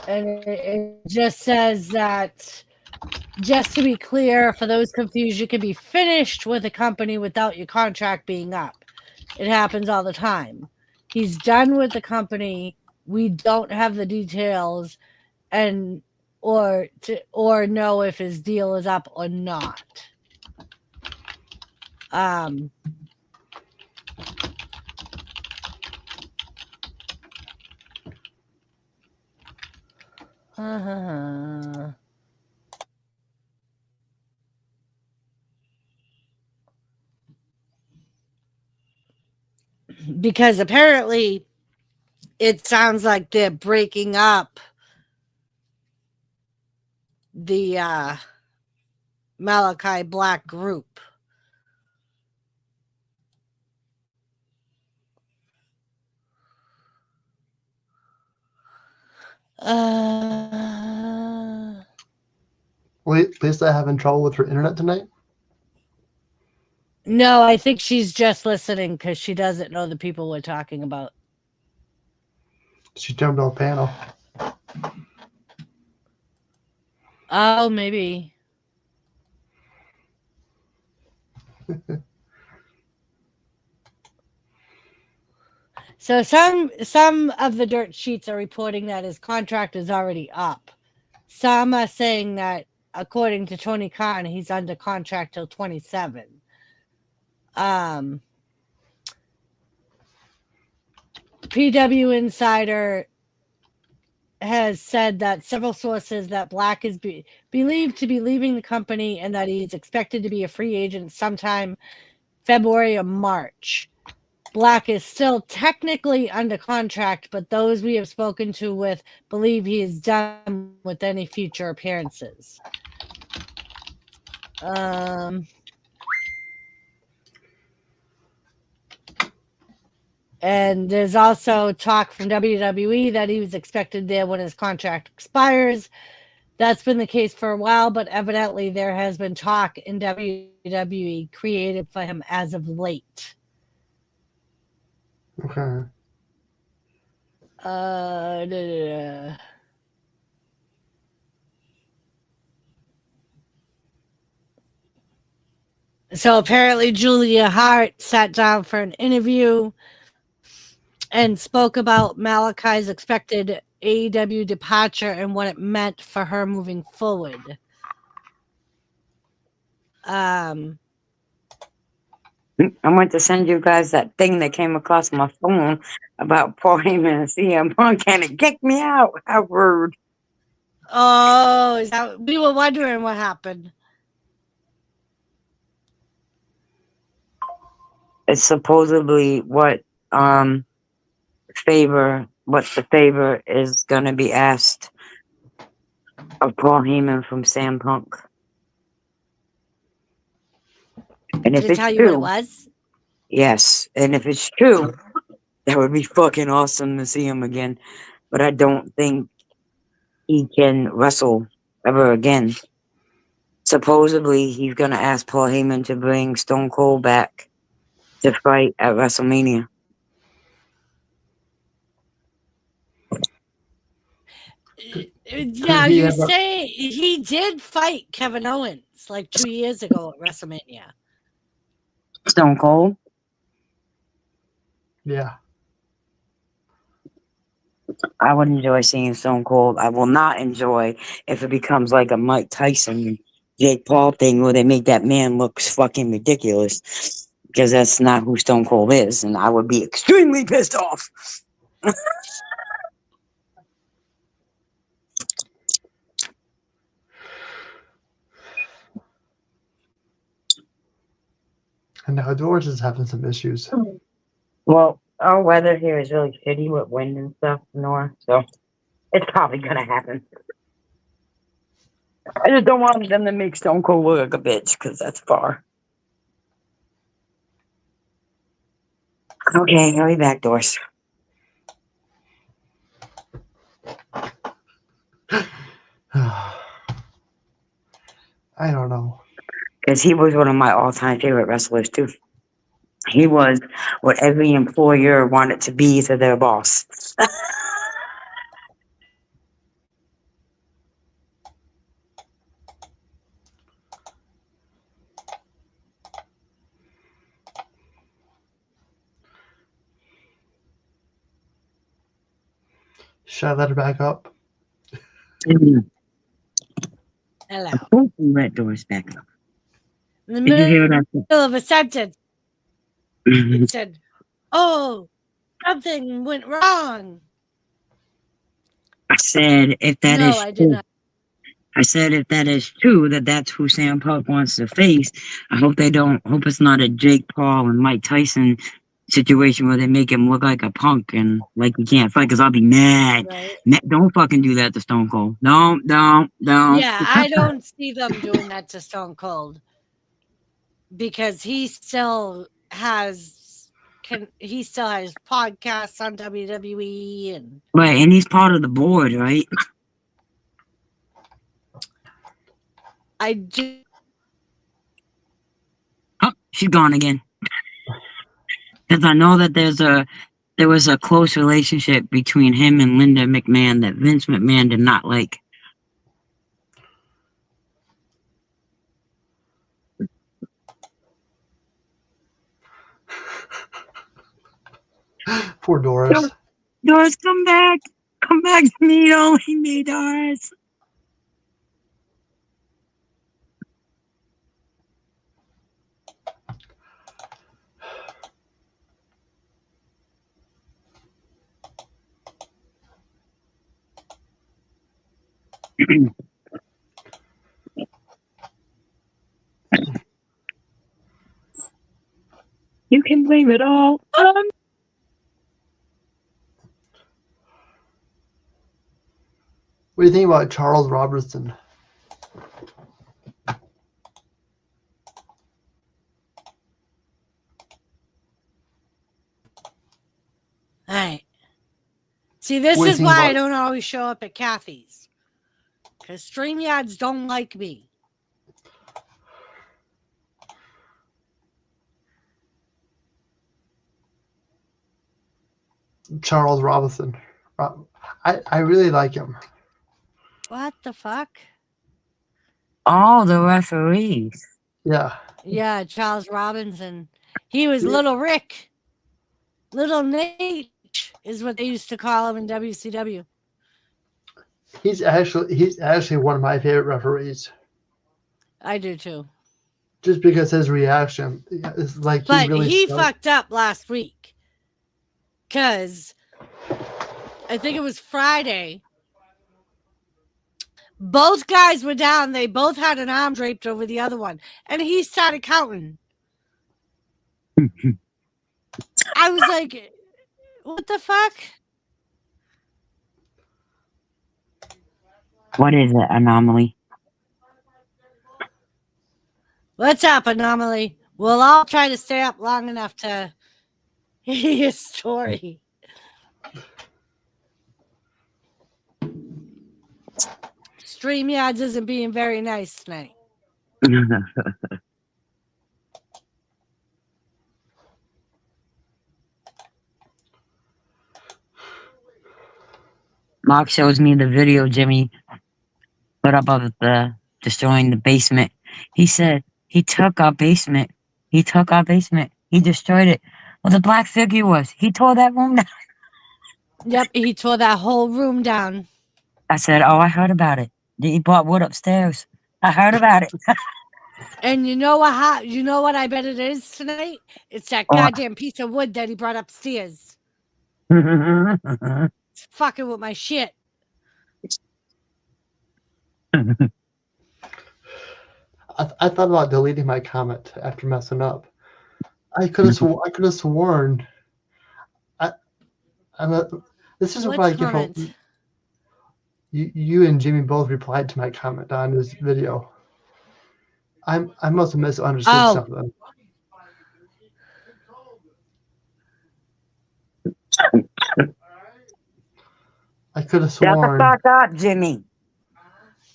And it just says that, just to be clear, for those confused, you can be finished with a company without your contract being up. It happens all the time. He's done with the company. We don't have the details or know if his deal is up or not. Because apparently it sounds like they're breaking up the Malachi Black group. Lisa having trouble with her internet tonight? No, I think she's just listening because she doesn't know the people we're talking about. She jumped on a panel. Oh, maybe. So some of the dirt sheets are reporting that his contract is already up. Some are saying that, according to Tony Khan, he's under contract till 27. PW Insider has said that several sources that Black is believed to be leaving the company and that he's expected to be a free agent sometime February or March. Black is still technically under contract, but those we have spoken to with believe he is done with any future appearances. And there's also talk from WWE that he was expected there when his contract expires. That's been the case for a while, but evidently there has been talk in WWE created for him as of late. Okay. So apparently Julia Hart sat down for an interview and spoke about Malachi's expected AEW departure and what it meant for her moving forward. I went to send you guys that thing that came across my phone about Paul Heyman and CM Punk, and it kicked me out. How rude. Oh, is that, we were wondering what happened. It's supposedly what the favor is gonna be asked of Paul Heyman from CM Punk. And Did if it it's tell you true, what it was? yes, and if it's true, that would be fucking awesome to see him again. But I don't think he can wrestle ever again. supposedly he's gonna ask Paul Heyman to bring Stone Cold back to fight at WrestleMania. Now He you ever- say he did fight Kevin Owens like 2 years ago at WrestleMania. Stone Cold? Yeah. I would enjoy seeing Stone Cold. I will not enjoy if it becomes like a Mike Tyson, Jake Paul thing where they make that man look fucking ridiculous. Because that's not who Stone Cold is, and I would be extremely pissed off. And now Doris is having some issues. Well, our weather here is really shitty with wind and stuff, N.O.R.A, so it's probably gonna happen. I just don't want them to make Stone Cold look like a bitch, because that's far. Okay, I'll be back, Doris. I don't know. Because he was one of my all-time favorite wrestlers, too. He was what every employer wanted to be to their boss. Should I let her back up? Hello. Don't let Doris back up. In the Did you hear middle that? of a sentence, it said, "Oh, something went wrong." I said, if that No, is I did true. not. I said, if that is true, that's who Sam Punk wants to face. I hope hope it's not a Jake Paul and Mike Tyson situation where they make him look like a punk and like he can't fight. Because I'll be mad. Right? Don't fucking do that to Stone Cold. Don't. Yeah, I don't see them doing that to Stone Cold because he still has podcasts on WWE and Right, and he's part of the board, right? I do. Oh, she's gone again. Because I know that there was a close relationship between him and Linda McMahon that Vince McMahon did not like. Poor Doris. Doris, come back. Come back to me. Don't leave me, Doris. You can blame it all on What do you think about Charles Robertson? All right. See, this What do you is think why I about- don't always show up at Kathy's because StreamYards don't like me. Charles Robinson. I really like him. What the fuck? all the referees. Yeah. Yeah, Charles Robinson. He was Little Rick. Little Nate is what they used to call him in WCW. He's actually one of my favorite referees. I do too. Just because his reaction is like But he really he stuck. fucked up last week. Because I think it was Friday. Both guys were down. They both had an arm draped over the other one. And he started counting. I was like, what the fuck? What is it, Anomaly? What's up, Anomaly? We'll all try to stay up long enough to hear your story. StreamYards isn't being very nice tonight. Mark shows me the video Jimmy put up of the destroying the basement. He said he took our basement. He took our basement. He destroyed it. Well, the black figure was. He tore that room down. Yep, he tore that whole room down. I said, "Oh, I heard about it. He brought wood upstairs. I heard about it." And you know what? You know what I bet it is tonight? It's that Oh. goddamn piece of wood that he brought upstairs. I It's fucking with my shit. I thought about deleting my comment after messing up. I could have sworn. This is What like comment? if you and Jimmy both replied to my comment on this video. I must have misunderstood something. I could have Shut the sworn. fuck up, Jimmy.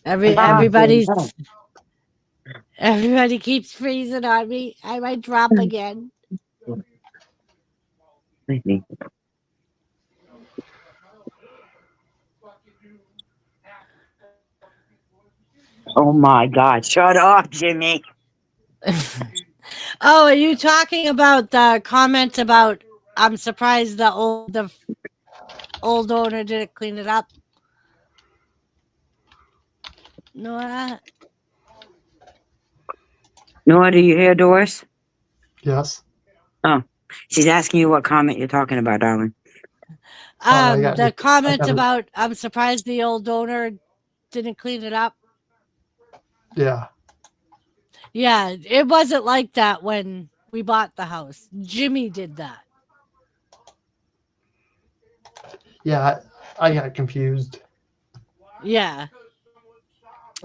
Everybody keeps freezing on me. I might drop again. Oh my God! Shut up, Jimmy. Oh, are you talking about the comment about I'm surprised the old owner didn't clean it up? No. Nora, do you hear Doris? Yes. Oh, she's asking you what comment you're talking about, darling. The comment about I'm surprised the old owner didn't clean it up. Yeah. Yeah, it wasn't like that when we bought the house. Jimmy did that. Yeah, I got confused. Yeah.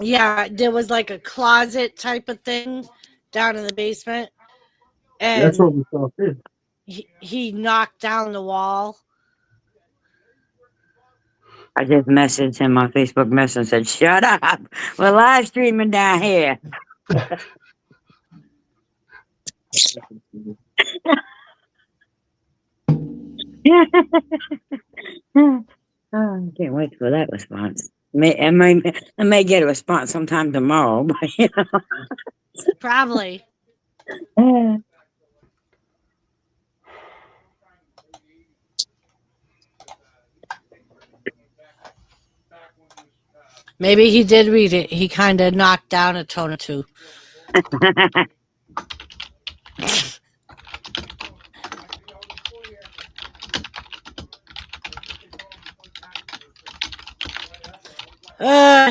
Yeah, there was like a closet type of thing down in the basement. And that's what we saw too. He knocked down the wall. I just messaged him on Facebook Messenger and said, "Shut up! We're live streaming down here." Oh, I can't wait for that response. I may get a response sometime tomorrow, but you know. Probably. Maybe he did read it. He kind of knocked down a tone or two.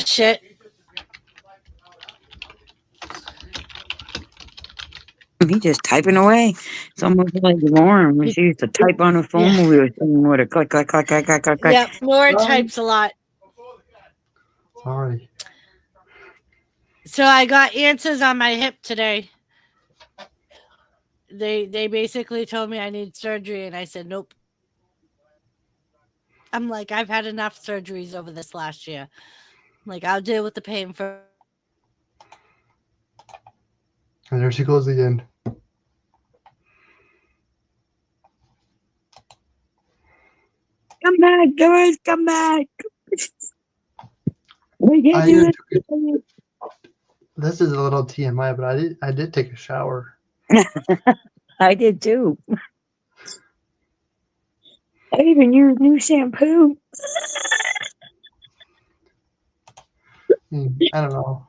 Shit. He just typing away. It's almost like Lauren when she used to type on her phone when we were sitting with her click, click, click, click, click, click. Yep, Laura types a lot. Sorry. So I got answers on my hip today. They basically told me I need surgery, and I said nope. I'm like, I've had enough surgeries over this last year. I'm like, I'll deal with the pain for. And there she goes again. Come back, Doris, come back. We can't do this. This is a little TMI, but I did take a shower. I did too. I even used new shampoo. I don't know.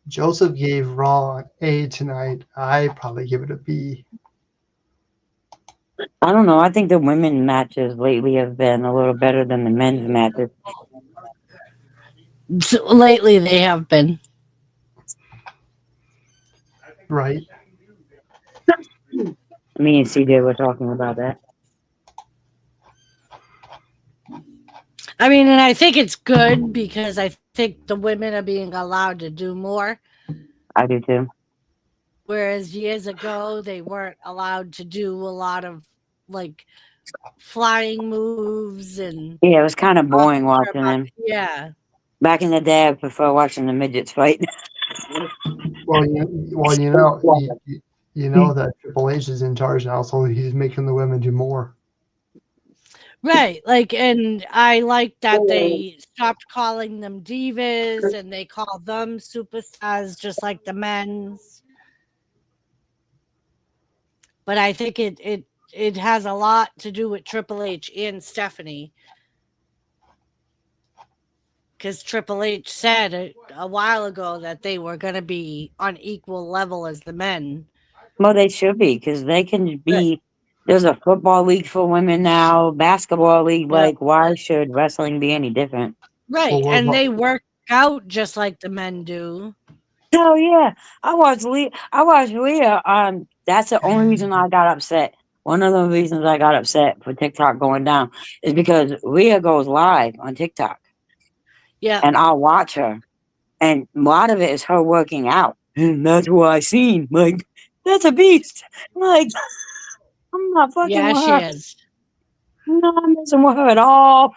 Joseph gave Raw an A tonight. I probably give it a B. I don't know. I think the women matches lately have been a little better than the men's matches. Lately, they have been. Right. Me and CJ were talking about that. I mean, and I think it's good because I think the women are being allowed to do more. I do too. Whereas years ago, they weren't allowed to do a lot of like flying moves and Yeah, it was kind of all boring that watching stuff. them. Yeah. Back in the day, I prefer watching the midgets fight. Well, you know that Triple H is in charge now, so he's making the women do more. Right. Like, and I like that they stopped calling them divas and they call them superstars just like the men's. But I think it has a lot to do with Triple H and Stephanie. Because Triple H said a while ago that they were going to be on equal level as the men. Well, they should be, because they can be. There's a football league for women now, basketball league. Yep. Like, why should wrestling be any different? Right. Well, what And about- they work out just like the men do. Oh yeah, I watched Leah. That's the only reason I got upset. One of the reasons I got upset for TikTok going down is because Leah goes live on TikTok, Yeah. and I'll watch her, and a lot of it is her working out, and that's what I seen. Like, that's a beast. Like, I'm not fucking Yeah, with she her. is. I'm not messing with her at all.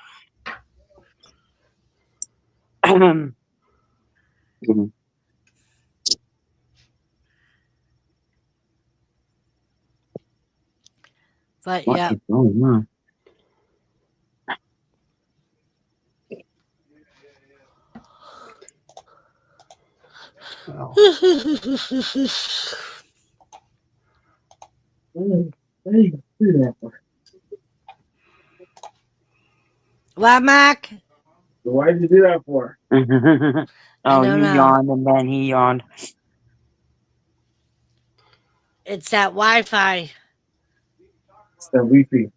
But What yeah. is going on? oh, What, Mac? Why did you do that for? Oh, don't you know. yawned and then he yawned. It's that Wi-Fi, It's the Wi-Fi.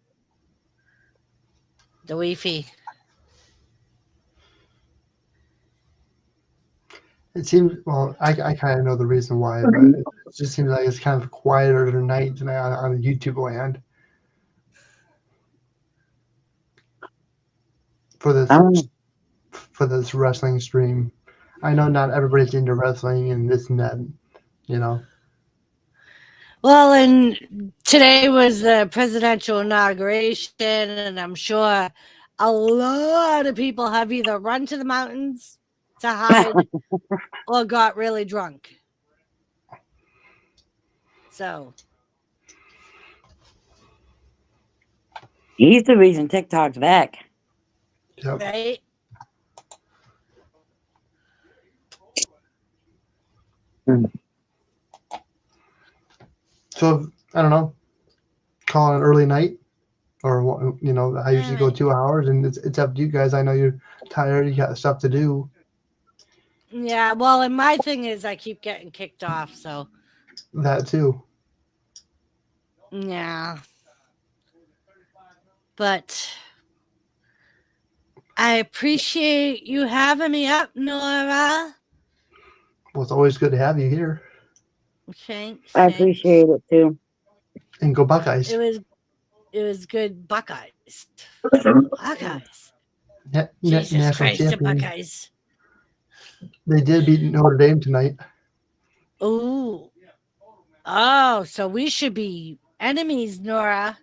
the Wi-Fi. it seems. Well, I kind of know the reason why, but it just seems like it's kind of quieter tonight on YouTube land for this wrestling stream. I know not everybody's into wrestling and this and that, you know. Well, and today was the presidential inauguration, and I'm sure a lot of people have either run to the mountains to hide or got really drunk. So, He's the reason TikTok's back. Yep. right? So I don't know. Call it an early night, or you know, I usually go 2 hours, and it's up to you guys. I know you're tired. You got stuff to do. Yeah, well, and my thing is I keep getting kicked off, so That too. yeah. But I appreciate you having me up, N.O.R.A. Well, it's always good to have you here. Thanks. I appreciate it too. And go Buckeyes. It was good Buckeyes. Buckeyes. Jesus National Christ, the champion. Buckeyes. They did beat Notre Dame tonight. Ooh. Oh, so we should be enemies, N.O.R.A.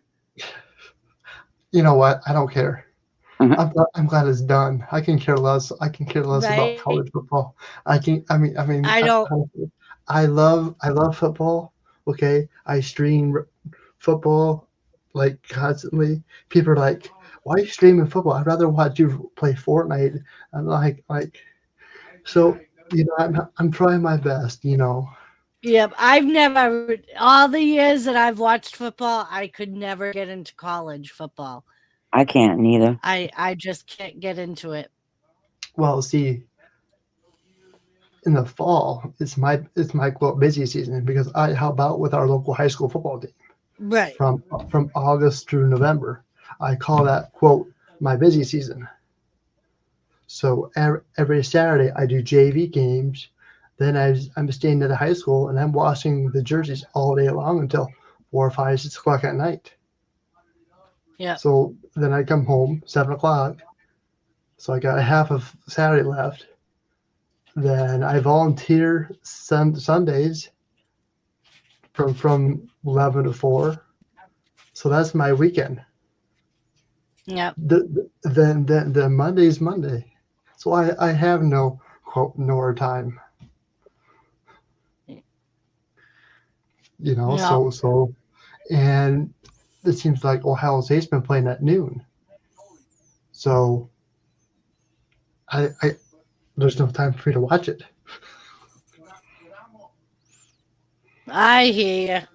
You know what? I don't care. Mhm. I'm glad it's done. I can care less. I can care less about Right. college football. I mean. I don't. I love football. Okay, I stream football like constantly. People are like, "Why are you streaming football? I'd rather watch you play Fortnite." I'm like, so you know, I'm trying my best. You know. Yep, I've never. All the years that I've watched football, I could never get into college football. I can't neither. I just can't get into it. Well, see, in the fall, it's my quote busy season because I help out with our local high school football team. Right. From August through November. I call that quote my busy season. So every Saturday I do JV games. Then I'm staying at a high school and I'm washing the jerseys all day long until 4 or 5, 6 o'clock at night. Yeah. So then I come home 7 o'clock. So I got a half of Saturday left. Then I volunteer Sundays from 11 to 4. So that's my weekend. Yep. The Monday's Monday. So I have no quote N.O.R.A time. You know, Yep. so and it seems like Ohio State's been playing at noon. So I there's no time for me to watch it. I hear you.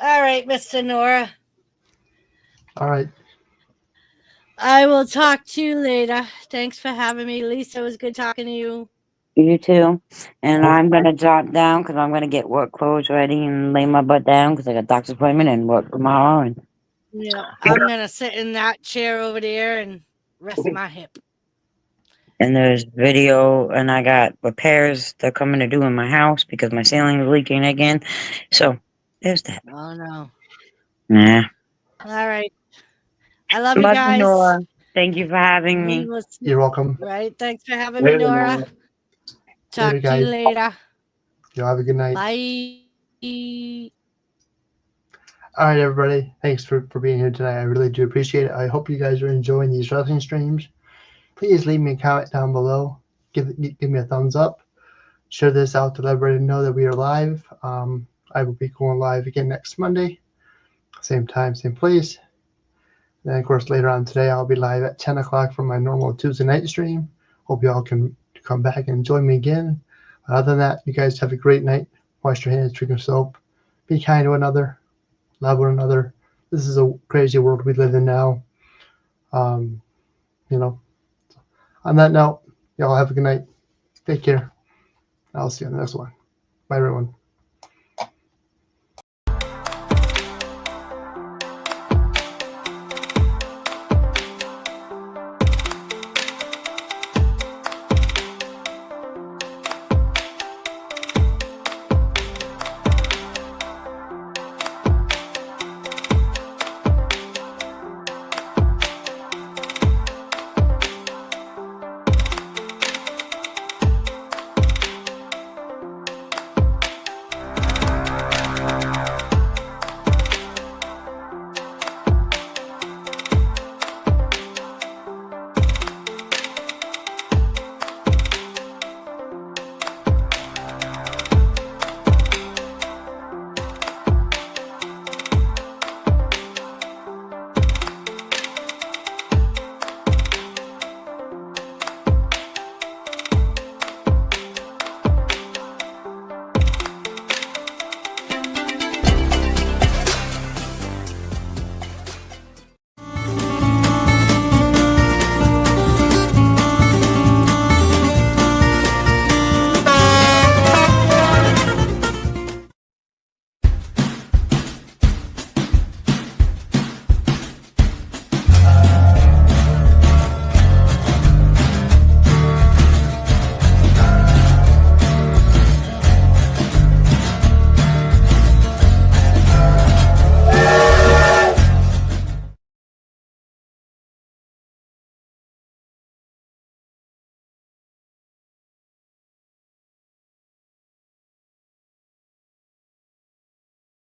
All right, Mr. N.O.R.A. All right. I will talk to you later. Thanks for having me. Lisa, it was good talking to you. You too. And Oh, I'm gonna jot down because I'm gonna get work clothes ready and lay my butt down because I got doctor's appointment and work tomorrow. And Yeah, I'm gonna sit in that chair over there and rest my hip. there's video, and I got repairs they're coming to do in my house because my ceiling is leaking again. So there's that. Oh no. Yeah. All right. I love you But guys. Nora, thank you for having We me. will see. you're welcome. Right. Thanks for having me, Later, Nora. Nora. Talk Later, to you guys. later. Y'all have a good night. Bye. All right, everybody. Thanks for being here tonight. I really do appreciate it. I hope you guys are enjoying these wrestling streams. Please leave me a comment down below. Give me a thumbs up. Share this out to let everybody know that we are live. I will be going live again next Monday. Same time, same place. And of course, later on today, I'll be live at 10 o'clock for my normal Tuesday night stream. Hope you all can come back and join me again. Other than that, you guys have a great night. Wash your hands, drink your soap. Be kind to one another. Love one another. This is a crazy world we live in now. Um, you know, on that note, y'all have a good night. Take care. I'll see you on the next one. Bye, everyone.